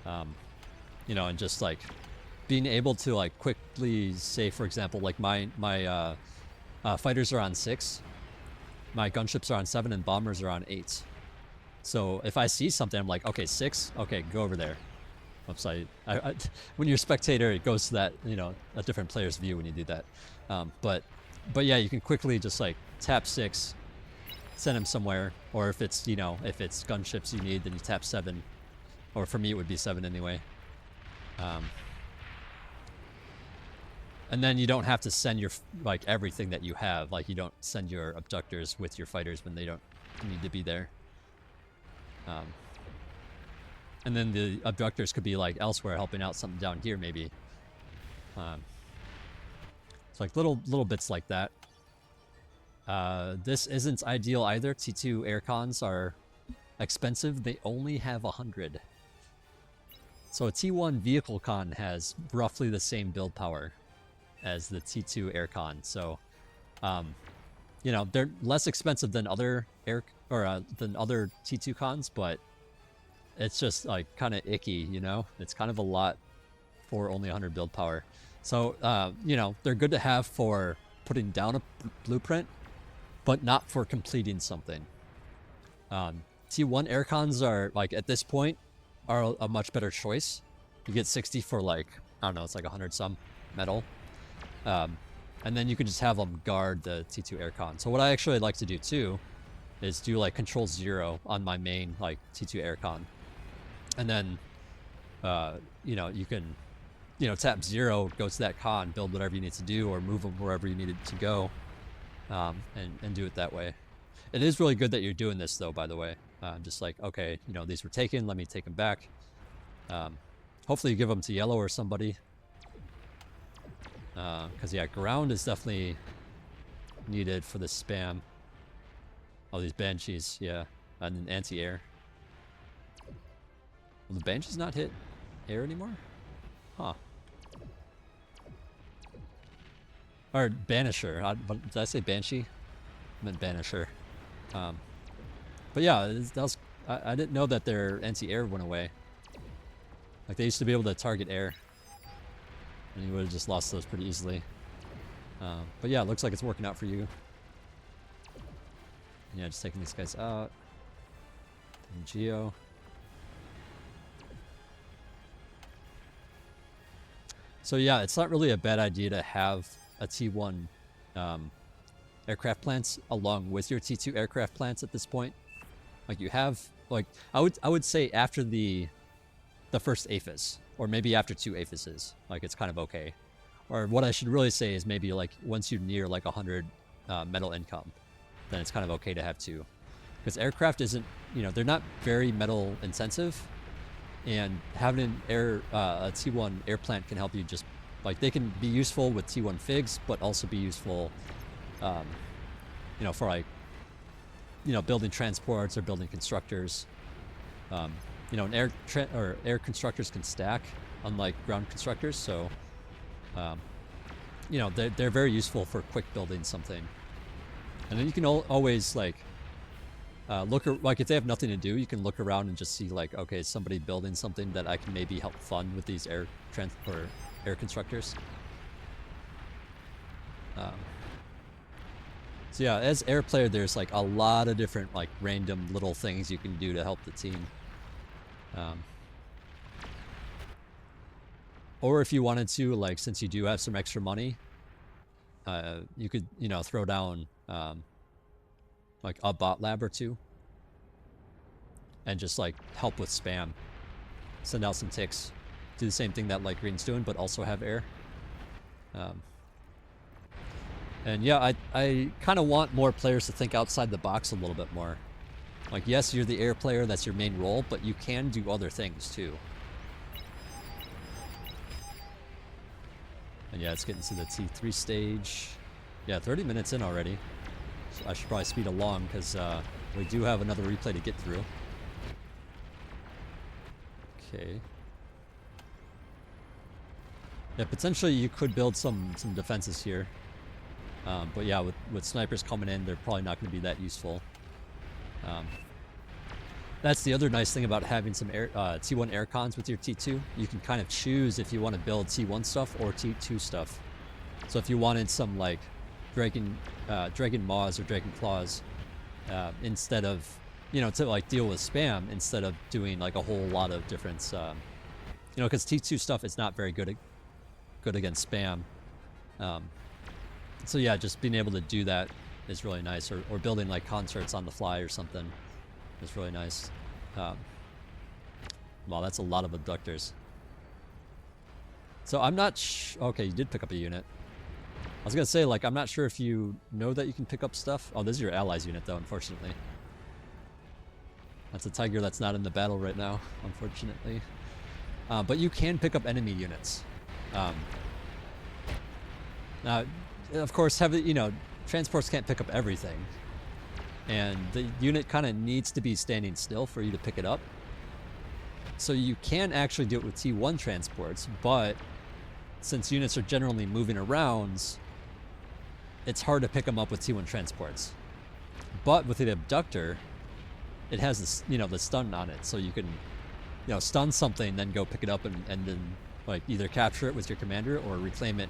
You know, and just like being able to like quickly say, for example, like my fighters are on 6, my gunships are on 7, and bombers are on 8. So if I see something, I'm like, okay, 6, okay, go over there. Oops, when you're a spectator, it goes to that, you know, a different player's view when you do that. But yeah, you can quickly just like tap 6, send him somewhere, or if it's, you know, if it's gunships you need, then you tap 7, or for me it would be 7 anyway. And then you don't have to send your like everything that you have. Like you don't send your abductors with your fighters when they don't need to be there. And then the abductors could be like elsewhere helping out something down here maybe. It's like little bits like that. This isn't ideal either. T2 aircons are expensive. They only have 100. So a T1 vehicle con has roughly the same build power as the T2 aircon. So, you know, they're less expensive than other than other T2 cons, but it's just like kind of icky, you know? It's kind of a lot for only 100 build power. So, you know, they're good to have for putting down a blueprint, but not for completing something. T1 aircons are, like, at this point, are a much better choice. You get 60 for, like, I don't know, it's like 100 some metal. And then you can just have them guard the T2 aircon. So what I actually like to do, too, is do, like, control 0 on my main, like, T2 aircon. And then, you know, you can, you know, tap 0, go to that con, build whatever you need to do, or move them wherever you need it to go, and do it that way. It is really good that you're doing this, though, by the way. Just like, okay, you know, these were taken, let me take them back. Hopefully you give them to yellow or somebody. Because, yeah, ground is definitely needed for the spam. Oh, these banshees, yeah. And then anti-air. Will the banshees not hit air anymore? Huh. Or banisher. Did I say banshee? I meant banisher. But yeah, that was, I didn't know that their anti-air went away. Like, they used to be able to target air. And you would have just lost those pretty easily. But yeah, it looks like it's working out for you. Yeah, just taking these guys out. And Geo. So yeah, it's not really a bad idea to have a T1 aircraft plants along with your T2 aircraft plants at this point. Like you have, like I would say after the first APHIS, or maybe after 2 APHISes, like it's kind of okay. Or what I should really say is maybe like once you're near like 100 metal income, then it's kind of okay to have 2. Because aircraft isn't, you know, they're not very metal intensive, and having a T1 air plant can help you just, like they can be useful with T1 figs, but also be useful, you know, for like, you know, building transports or building constructors. You know, an air constructors can stack, unlike ground constructors, so you know, they're very useful for quick building something. And then you can always like like if they have nothing to do, you can look around and just see like, okay, is somebody building something that I can maybe help fund with these air constructors. So yeah, as air player, there's like a lot of different like random little things you can do to help the team. Or if you wanted to, like, since you do have some extra money, you could, you know, throw down like a bot lab or 2 and just like help with spam, send out some ticks, do the same thing that light green's doing, but also have air. And yeah, I kind of want more players to think outside the box a little bit more. Like, yes, you're the air player, that's your main role, but you can do other things too. And yeah, it's getting to the T3 stage. Yeah, 30 minutes in already. So I should probably speed along because we do have another replay to get through. Okay. Yeah, potentially you could build some defenses here. But yeah, with snipers coming in, they're probably not going to be that useful. That's the other nice thing about having some T1 air cons with your T2. You can kind of choose if you want to build T1 stuff or T2 stuff. So if you wanted some like Dragon Maws or Dragon Claws, instead of, you know, to like deal with spam, instead of doing like a whole lot of different, you know, because T2 stuff is not very good against spam. So yeah, just being able to do that is really nice, or building like concerts on the fly or something is really nice. Wow, that's a lot of abductors. So I'm not okay, you did pick up a unit. I was gonna say, like, I'm not sure if you know that you can pick up stuff. Oh, this is your allies unit though, unfortunately. That's a tiger that's not in the battle right now, unfortunately. But you can pick up enemy units. Now, of course, you know, transports can't pick up everything, and the unit kind of needs to be standing still for you to pick it up. So you can actually do it with T1 transports, but since units are generally moving around, it's hard to pick them up with T1 transports. But with the abductor, it has this, you know, the stun on it, so you can, you know, stun something, then go pick it up and then like either capture it with your commander or reclaim it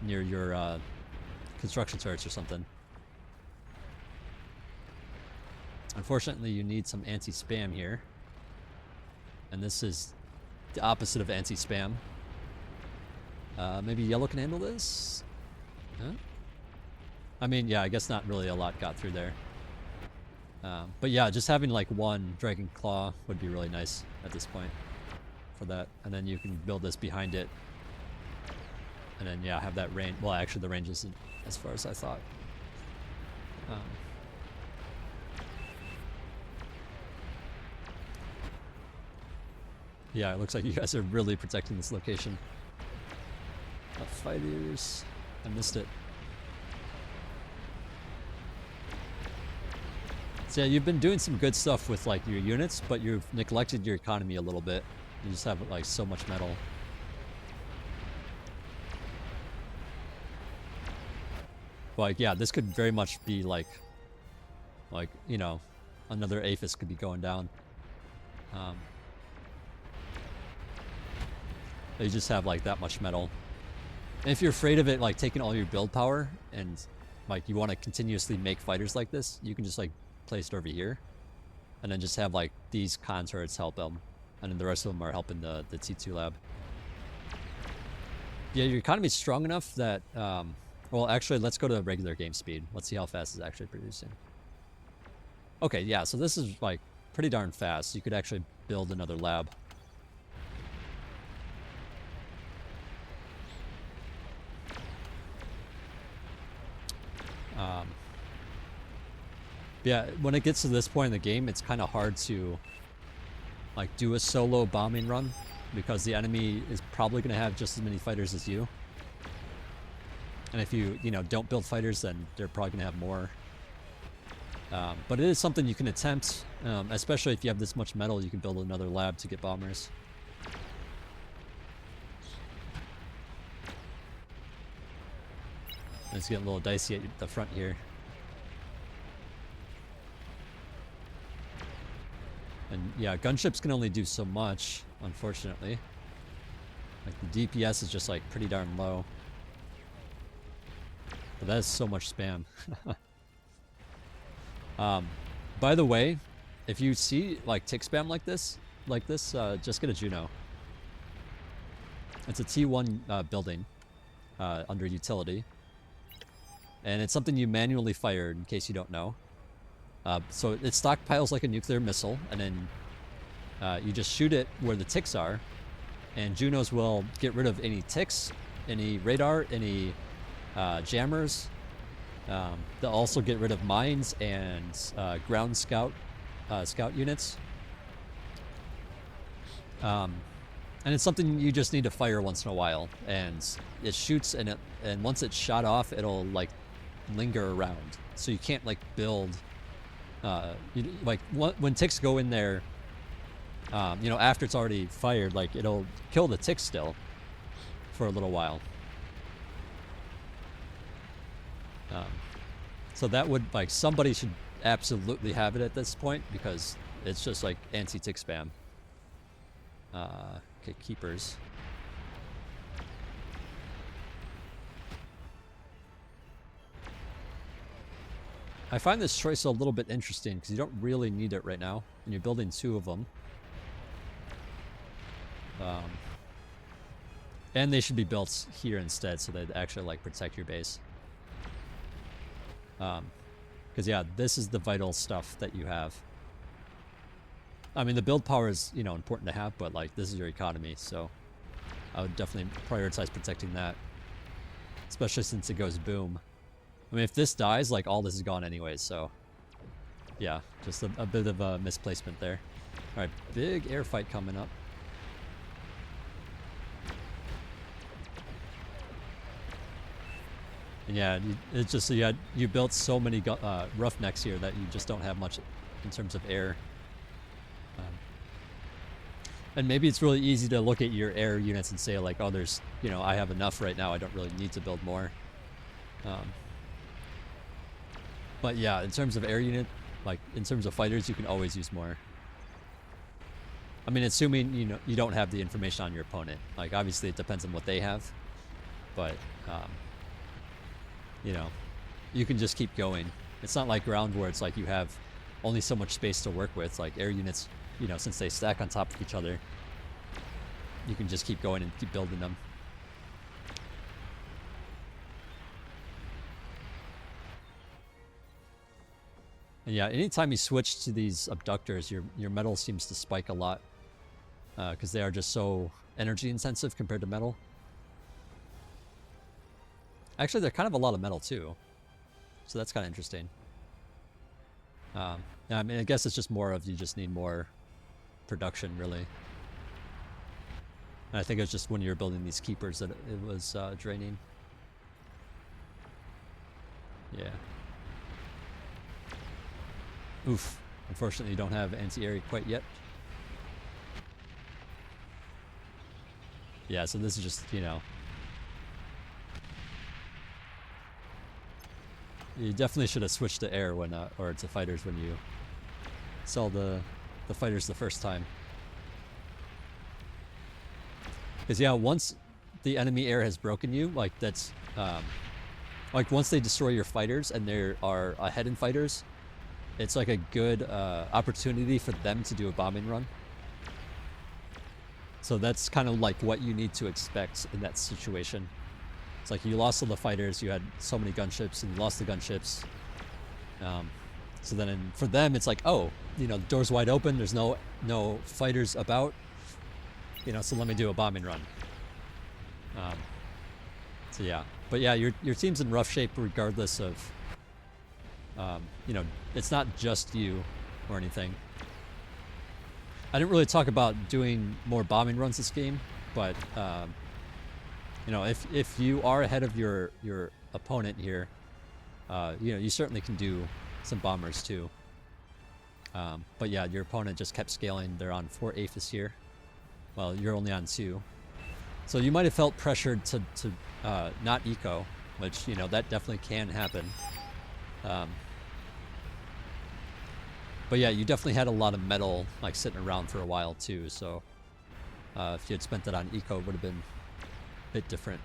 near your construction turrets or something. Unfortunately, you need some anti-spam here, and this is the opposite of anti-spam. Maybe yellow can handle this? Huh? I mean, yeah, I guess not really a lot got through there. But yeah, just having like one Dragon Claw would be really nice at this point for that. And then you can build this behind it. And then, yeah, have that range. Well, actually, the range isn't as far as I thought. Yeah, it looks like you guys are really protecting this location. Fighters. I missed it. So yeah, you've been doing some good stuff with like your units, but you've neglected your economy a little bit. You just have like so much metal. Like, yeah, this could very much be like, you know, another APHIS could be going down. You just have like that much metal. And if you're afraid of it like taking all your build power and like you want to continuously make fighters like this, you can just like place it over here and then just have like these con turrets help them, and then the rest of them are helping the T2 lab. Yeah, your economy's strong enough that well, actually, let's go to regular game speed. Let's see how fast it's actually producing. Okay, yeah, so this is like pretty darn fast. You could actually build another lab. Yeah, when it gets to this point in the game, it's kind of hard to like do a solo bombing run because the enemy is probably going to have just as many fighters as you. And if you don't build fighters, then they're probably going to have more. But it is something you can attempt, especially if you have this much metal. You can build another lab to get bombers. It's getting a little dicey at the front here. And yeah, gunships can only do so much, unfortunately. Like the DPS is just like pretty darn low. But that is so much spam. By the way, if you see like tick spam like this, just get a Juno. It's a T1 building under utility. And it's something you manually fire in case you don't know. So it stockpiles like a nuclear missile, and then you just shoot it where the ticks are, and Junos will get rid of any ticks, any radar, any jammers. They'll also get rid of mines and ground scout units. And it's something you just need to fire once in a while, and it shoots, and once it's shot off, it'll like linger around, so you can't like build. When ticks go in there, after it's already fired, like it'll kill the ticks still for a little while. So that would like somebody should absolutely have it at this point because it's just like anti-tick spam. Okay, keepers. I find this choice a little bit interesting because you don't really need it right now, and you're building 2 of them. And they should be built here instead so they'd actually like protect your base. Because yeah, this is the vital stuff that you have. I mean, the build power is important to have, but like this is your economy, so I would definitely prioritize protecting that, especially since it goes boom. I mean, if this dies, like, all this is gone anyways, so... Yeah, just a bit of a misplacement there. Alright, big air fight coming up. And yeah, it's just, you built so many roughnecks here that you just don't have much in terms of air. And maybe it's really easy to look at your air units and say, like, oh, there's, I have enough right now, I don't really need to build more. But yeah, in terms of air unit, like in terms of fighters, you can always use more. I mean, assuming you don't have the information on your opponent. Like obviously it depends on what they have, but you can just keep going. It's not like ground where it's like you have only so much space to work with. Like air units, since they stack on top of each other, you can just keep going and keep building them. And yeah, anytime you switch to these abductors, your metal seems to spike a lot because they are just so energy intensive compared to metal. Actually, they're kind of a lot of metal too, so that's kind of interesting. Yeah, I mean, I guess it's just more of you just need more production, really. And I think it's just when you're building these keepers that it was draining. Yeah. Oof. Unfortunately, you don't have anti-air quite yet. Yeah, so this is just, you definitely should have switched to air when, or to fighters when you sell the fighters the first time. Because yeah, once the enemy air has broken you, like that's like once they destroy your fighters and there are ahead in fighters, it's like a good opportunity for them to do a bombing run. So that's kind of like what you need to expect in that situation. It's like you lost all the fighters, you had so many gunships, and you lost the gunships. So then for them, it's like, oh, you know, the door's wide open, there's no fighters about, you know, so let me do a bombing run. So yeah, but yeah, your team's in rough shape regardless of, you know, it's not just you or anything. I didn't really talk about doing more bombing runs this game, but you know, if you are ahead of your opponent here, you know, you certainly can do some bombers too. But yeah, your opponent just kept scaling. They're on 4 Aphis here. Well, you're only on 2. So you might have felt pressured to not eco, which, you know, that definitely can happen. But yeah, you definitely had a lot of metal like sitting around for a while too. So if you had spent that on eco, it would have been a bit different.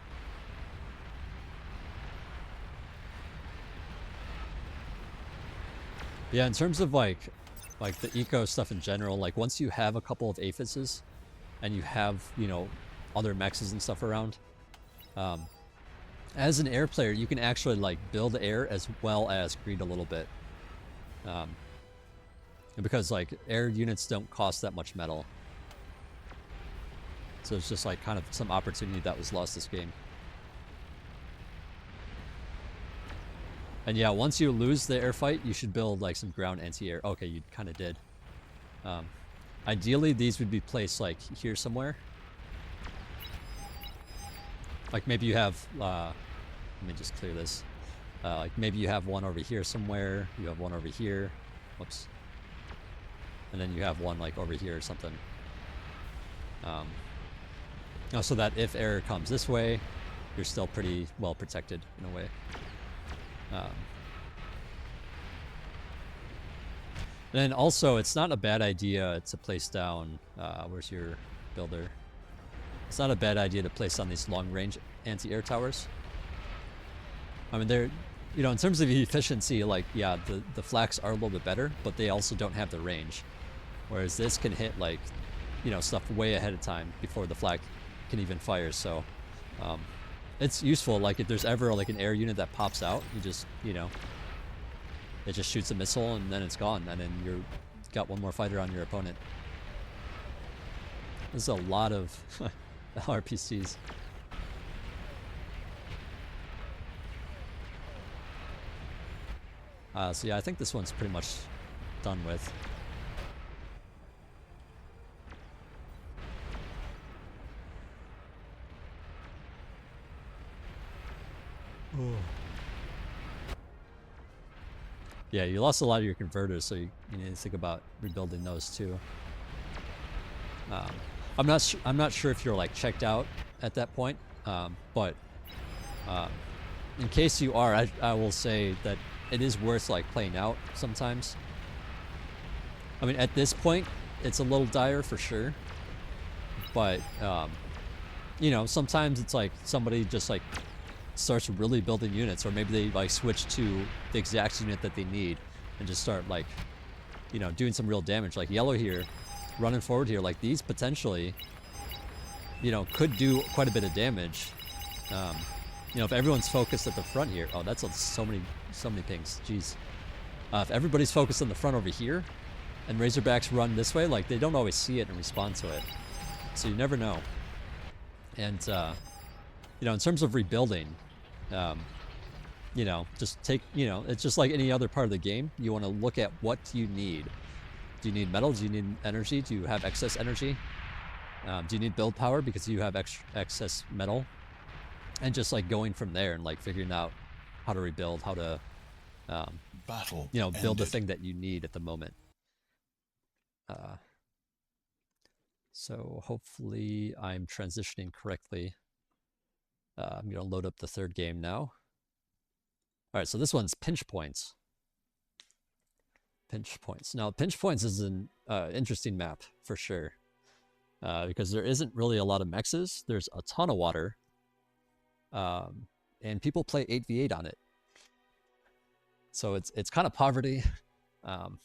Yeah, in terms of like the eco stuff in general, like once you have a couple of aphises and you have, you know, other mexes and stuff around, as an air player, you can actually like build air as well as greed a little bit. Because like air units don't cost that much metal. So it's just like kind of some opportunity that was lost this game. And yeah, once you lose the air fight, you should build like some ground anti-air. Okay, you kind of did. Ideally, these would be placed like here somewhere. Like maybe you have, let me just clear this. Like maybe you have one over here somewhere. You have one over here. Whoops. And then you have one like over here or something. So that if air comes this way, you're still pretty well protected in a way. And then also, it's not a bad idea to place down, where's your builder? It's not a bad idea to place on these long-range anti-air towers. I mean, they're, you know, in terms of efficiency, like, yeah, the flaks are a little bit better, but they also don't have the range. Whereas this can hit, like, you know, stuff way ahead of time before the flak can even fire. So it's useful. Like, if there's ever like an air unit that pops out, you just, you know, it just shoots a missile and then it's gone, and then you've got one more fighter on your opponent. There's a lot of RPCs. So yeah, I think this one's pretty much done with. Oh. Yeah, you lost a lot of your converters, so you need to think about rebuilding those too. I'm not sure if you're like checked out at that point, but in case you are, I will say that it is worth like playing out sometimes. I mean, at this point, it's a little dire for sure, but you know, sometimes it's like somebody just like starts really building units, or maybe they like switch to the exact unit that they need and just start like, you know, doing some real damage. Like yellow here, running forward here, like these potentially, you know, could do quite a bit of damage. You know, if everyone's focused at the front here, oh, that's so many pings, jeez. If everybody's focused on the front over here, and Razorbacks run this way, like they don't always see it and respond to it, so you never know. And you know, in terms of rebuilding, you know, just take, you know, it's just like any other part of the game. You want to look at what you need. Do you need metal? Do you need energy? Do you have excess energy? Do you need build power because you have excess metal? And just like going from there and like figuring out how to rebuild, how to, Battle you know, build the ended. thing that you need at the moment. So hopefully I'm transitioning correctly. I'm going to load up the third game now. All right, so this one's Pinch Points. Pinch Points. Now, Pinch Points is an interesting map for sure, because there isn't really a lot of mexes. There's a ton of water, and people play 8v8 on it. So it's kind of poverty, and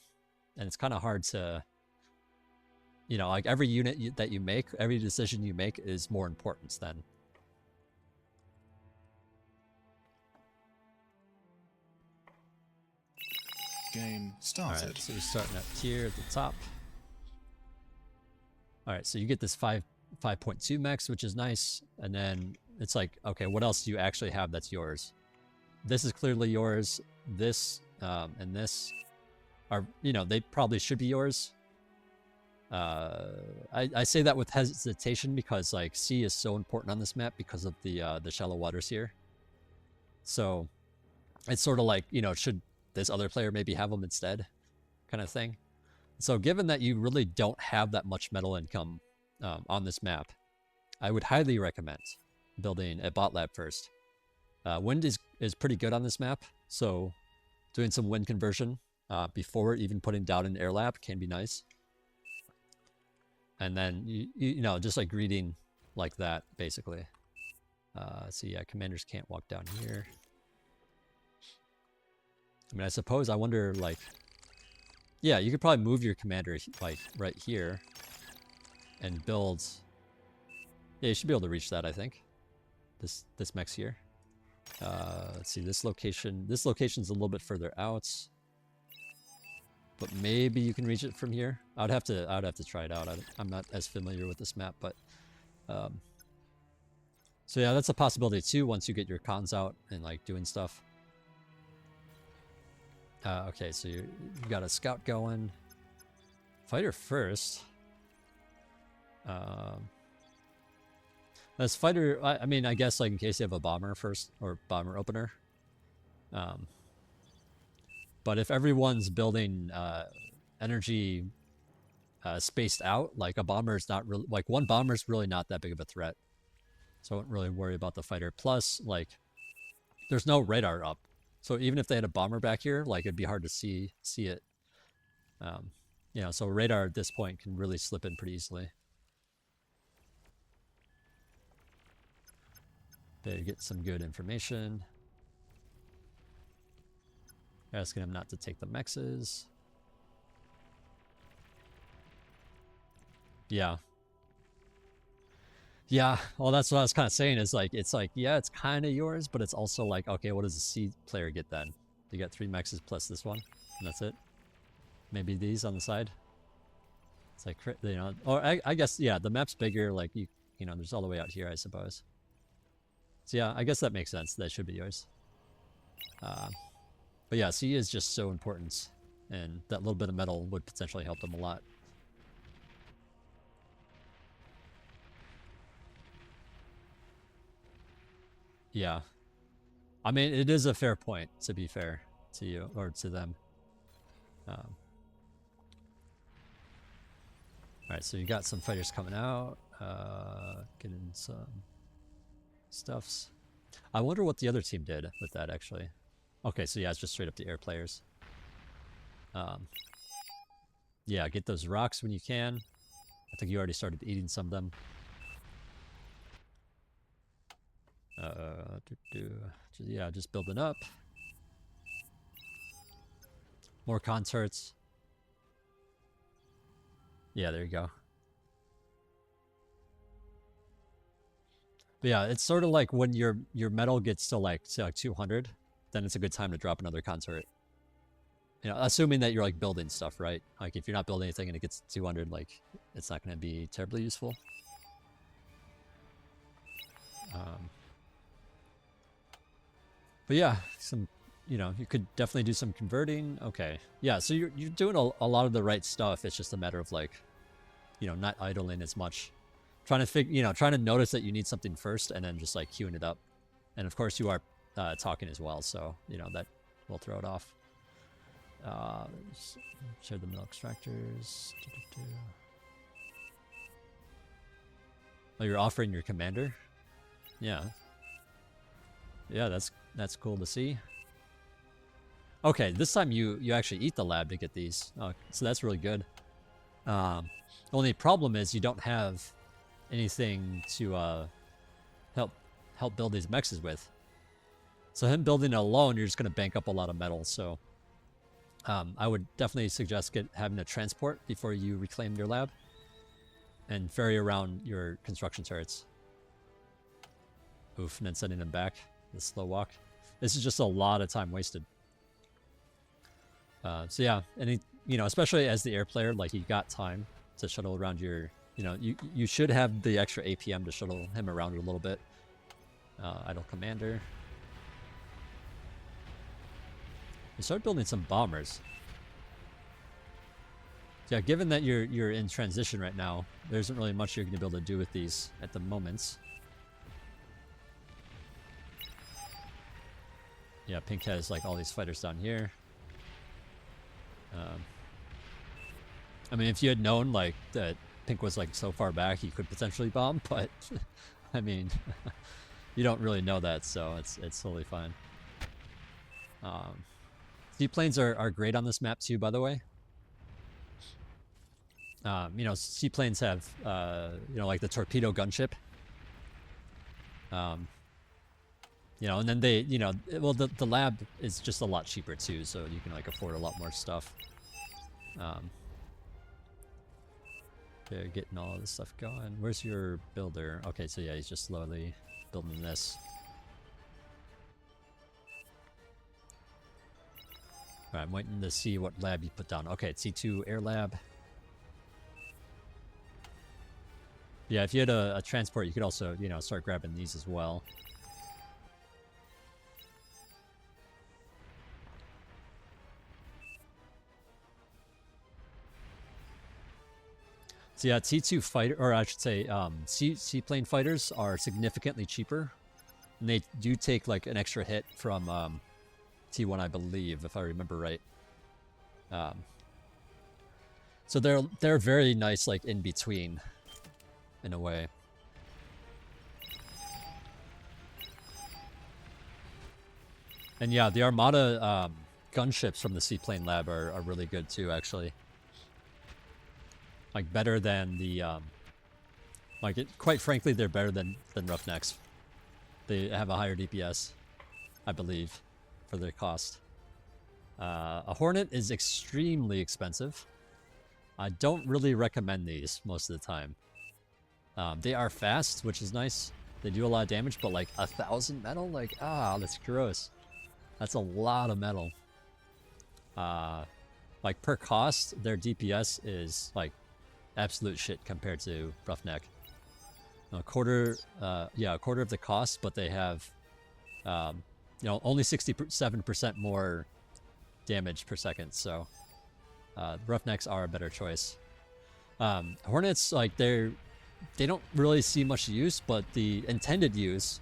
it's kind of hard to, like every unit that you make, every decision you make is more important than. Game started. All right, so you're starting up here at the top. All right, so you get this 5.2 max, which is nice, and then it's like, okay, what else do you actually have that's yours? This is clearly yours. This and this are, they probably should be yours. I say that with hesitation because like sea is so important on this map because of the shallow waters here. So it's sort of like, should this other player maybe have them instead, kind of thing. So given that you really don't have that much metal income on this map, I would highly recommend building a bot lab first. Wind is pretty good on this map, so doing some wind conversion before even putting down an air lab can be nice. And then, just like greeting like that, basically. So yeah, commanders can't walk down here. I mean, I wonder, like, yeah, you could probably move your commander, like, right here and build. Yeah, you should be able to reach that, I think. This mech's here. Let's see, this location's a little bit further out. But maybe you can reach it from here. I'd have to try it out. I'm not as familiar with this map, but so yeah, that's a possibility too once you get your cons out and like doing stuff. Okay, so you got a scout going. Fighter first. This fighter, I mean, I guess like in case you have a bomber first or bomber opener. But if everyone's building energy spaced out, like a bomber is not really, like one bomber is really not that big of a threat. So I wouldn't really worry about the fighter. Plus, like, there's no radar up. So even if they had a bomber back here, like it'd be hard to see it. So radar at this point can really slip in pretty easily. They get some good information. Asking him not to take the mexes. Yeah. Yeah, well, that's what I was kind of saying is like, it's like, yeah, it's kind of yours, but it's also like, okay, what does the C player get then? You get 3 mexes plus this one, and that's it. Maybe these on the side. It's like, or I guess, yeah, the map's bigger, like, there's all the way out here, I suppose. So yeah, I guess that makes sense. That should be yours. But yeah, C is just so important, and that little bit of metal would potentially help them a lot. Yeah. I mean, it is a fair point, to be fair to you, or to them. Alright, so you got some fighters coming out. Getting some stuffs. I wonder what the other team did with that, actually. Okay, so yeah, it's just straight up the air players. Yeah, get those rocks when you can. I think you already started eating some of them. Yeah, just building up. More concerts. Yeah, there you go. But yeah, it's sort of like when your metal gets to like 200, then it's a good time to drop another consort. Assuming that you're like building stuff, right? Like if you're not building anything and it gets 200, like it's not going to be terribly useful. But yeah, you could definitely do some converting. Okay, yeah. So you're doing a lot of the right stuff. It's just a matter of like, not idling as much. Trying to notice that you need something first, and then just like queuing it up. And of course, you are talking as well, so that will throw it off. Share the mill extractors. Oh, you're offering your commander? Yeah. Yeah, that's cool to see. Okay, this time you actually eat the lab to get these. So that's really good. Only problem is you don't have anything to help help build these mechs with. So him building it alone, you're just going to bank up a lot of metal. So I would definitely suggest having a transport before you reclaim your lab and ferry around your construction turrets. Oof, and then sending them back. The slow walk. This is just a lot of time wasted. So yeah, and especially as the air player, like you got time to shuttle around your, you should have the extra APM to shuttle him around a little bit. Idle commander. You start building some bombers. Yeah, given that you're in transition right now, there isn't really much you're going to be able to do with these at the moment. Yeah, Pink has like all these fighters down here. I mean, if you had known like that Pink was like so far back, he could potentially bomb, but I mean, you don't really know that, so it's totally fine. Seaplanes are great on this map too, by the way. Seaplanes have like the torpedo gunship. And then they, well, the lab is just a lot cheaper too, so you can like afford a lot more stuff. They're getting all of this stuff going. Where's your builder? Okay, so yeah, he's just slowly building this. Alright, I'm waiting to see what lab you put down. Okay, it's C2 Air Lab. Yeah, if you had a transport, you could also, start grabbing these as well. So yeah, T2 fighter, or I should say, seaplane fighters are significantly cheaper, and they do take like an extra hit from T1, I believe, if I remember right. So they're very nice, like in between, in a way. And yeah, the Armada gunships from the Seaplane Lab are really good too, actually. Like better than the quite frankly, they're better than Roughnecks. They have a higher DPS, I believe, for their cost. A Hornet is extremely expensive. I don't really recommend these most of the time. They are fast, which is nice. They do a lot of damage, but like 1,000 metal, like that's gross. That's a lot of metal. Like per cost, their DPS is like absolute shit compared to Roughneck. A quarter of the cost, but they have, only 67% more damage per second. So Roughnecks are a better choice. Hornets, like they don't really see much use, but the intended use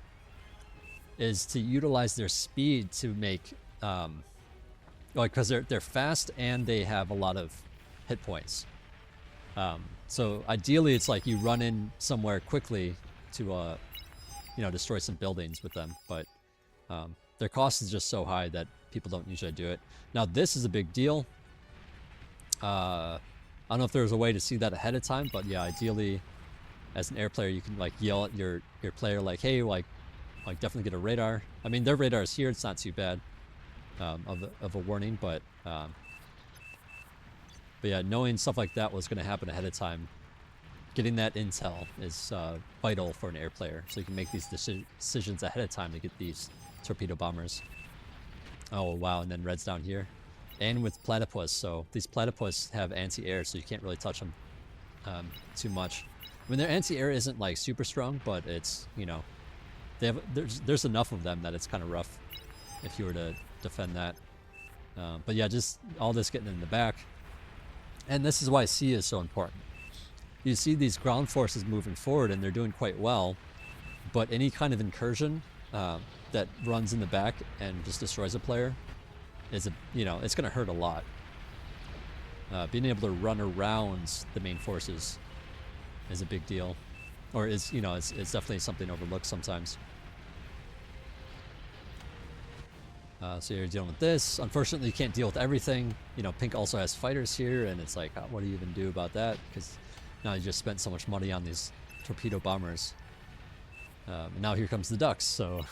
is to utilize their speed to make, because they're fast and they have a lot of hit points. So ideally, it's like you run in somewhere quickly to, destroy some buildings with them. But their cost is just so high that people don't usually do it. Now, this is a big deal. I don't know if there's a way to see that ahead of time, but yeah, ideally, as an air player, you can like yell at your player like, "Hey, like definitely get a radar." I mean, their radar is here; it's not too bad of a warning, but yeah, knowing stuff like that was going to happen ahead of time, getting that intel is vital for an air player, so you can make these decisions ahead of time to get these torpedo bombers. Oh wow, and then Red's down here, and with Platypus. So these Platypus have anti-air, so you can't really touch them too much. I mean, their anti-air isn't like super strong, but it's, they have there's enough of them that it's kind of rough if you were to defend that. But yeah, just all this getting in the back. And this is why C is so important. You see these ground forces moving forward, and they're doing quite well, but any kind of incursion that runs in the back and just destroys a player is it's going to hurt a lot. Being able to run around the main forces is a big deal, or is it's definitely something overlooked sometimes. So you're dealing with this. Unfortunately, you can't deal with everything. Pink also has fighters here, and it's like, what do you even do about that? Because now you just spent so much money on these torpedo bombers. And now here comes the ducks, so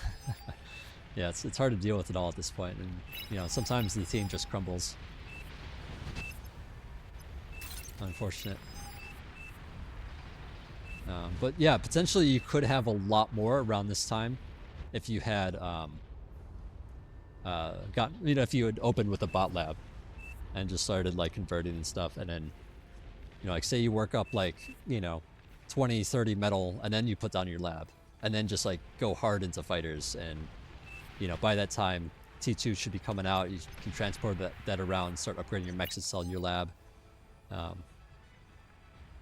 yeah, it's hard to deal with it all at this point, and you know, sometimes the team just crumbles. Unfortunate. But yeah, potentially you could have a lot more around this time if you had if you had opened with a bot lab and just started like converting and stuff, and then like say you work up like 20, 30 metal, and then you put down your lab, and then just like go hard into fighters, and by that time T2 should be coming out. You can transport that around, start upgrading your mechs and sell your lab.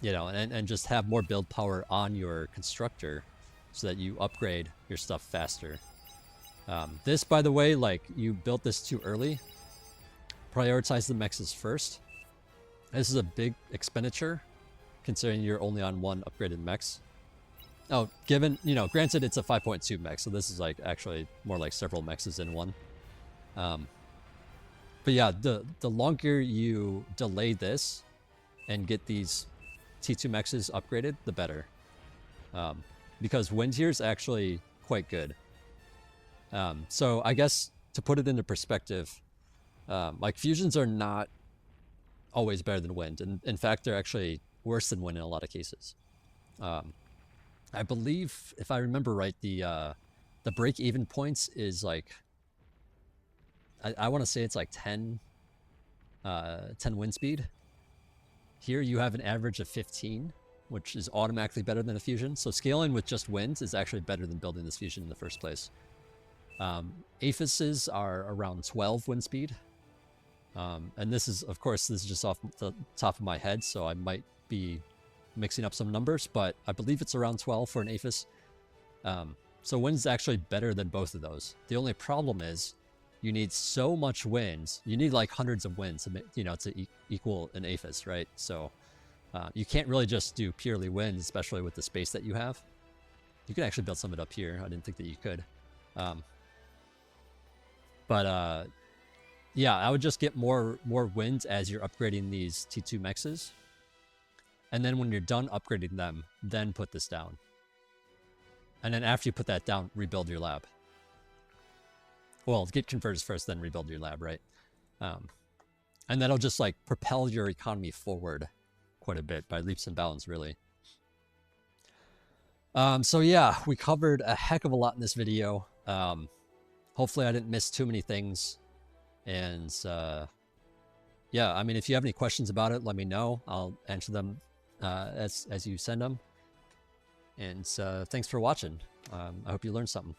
And just have more build power on your constructor so that you upgrade your stuff faster. This, by the way, like, you built this too early. Prioritize the mechs first. This is a big expenditure considering you're only on one upgraded mechs. Oh, granted it's a 5.2 mech, so this is like actually more like several mechs in one. But yeah, the longer you delay this and get these T2 mechs upgraded, the better. Because wind here is actually quite good. So I guess to put it into perspective, like fusions are not always better than wind, and in fact they're actually worse than wind in a lot of cases. I believe, if I remember right, the break-even points is like, I want to say it's like 10 wind speed. Here you have an average of 15, which is automatically better than a fusion. So scaling with just winds is actually better than building this fusion in the first place. Aphises are around 12 wind speed. And this is, of course, this is just off the top of my head, so I might be mixing up some numbers, but I believe it's around 12 for an Aphis. So wind's actually better than both of those. The only problem is you need so much wind. You need like hundreds of winds to equal an Aphis, right? So you can't really just do purely wind, especially with the space that you have. You can actually build some of it up here. I didn't think that you could. Yeah, I would just get more wind as you're upgrading these T2 mechs. And then when you're done upgrading them, then put this down. And then after you put that down, rebuild your lab. Well, get converters first, then rebuild your lab, right? And that'll just like propel your economy forward quite a bit by leaps and bounds, really. So yeah, we covered a heck of a lot in this video. Hopefully I didn't miss too many things. And yeah, I mean, if you have any questions about it, let me know. I'll answer them as you send them. And thanks for watching. I hope you learned something.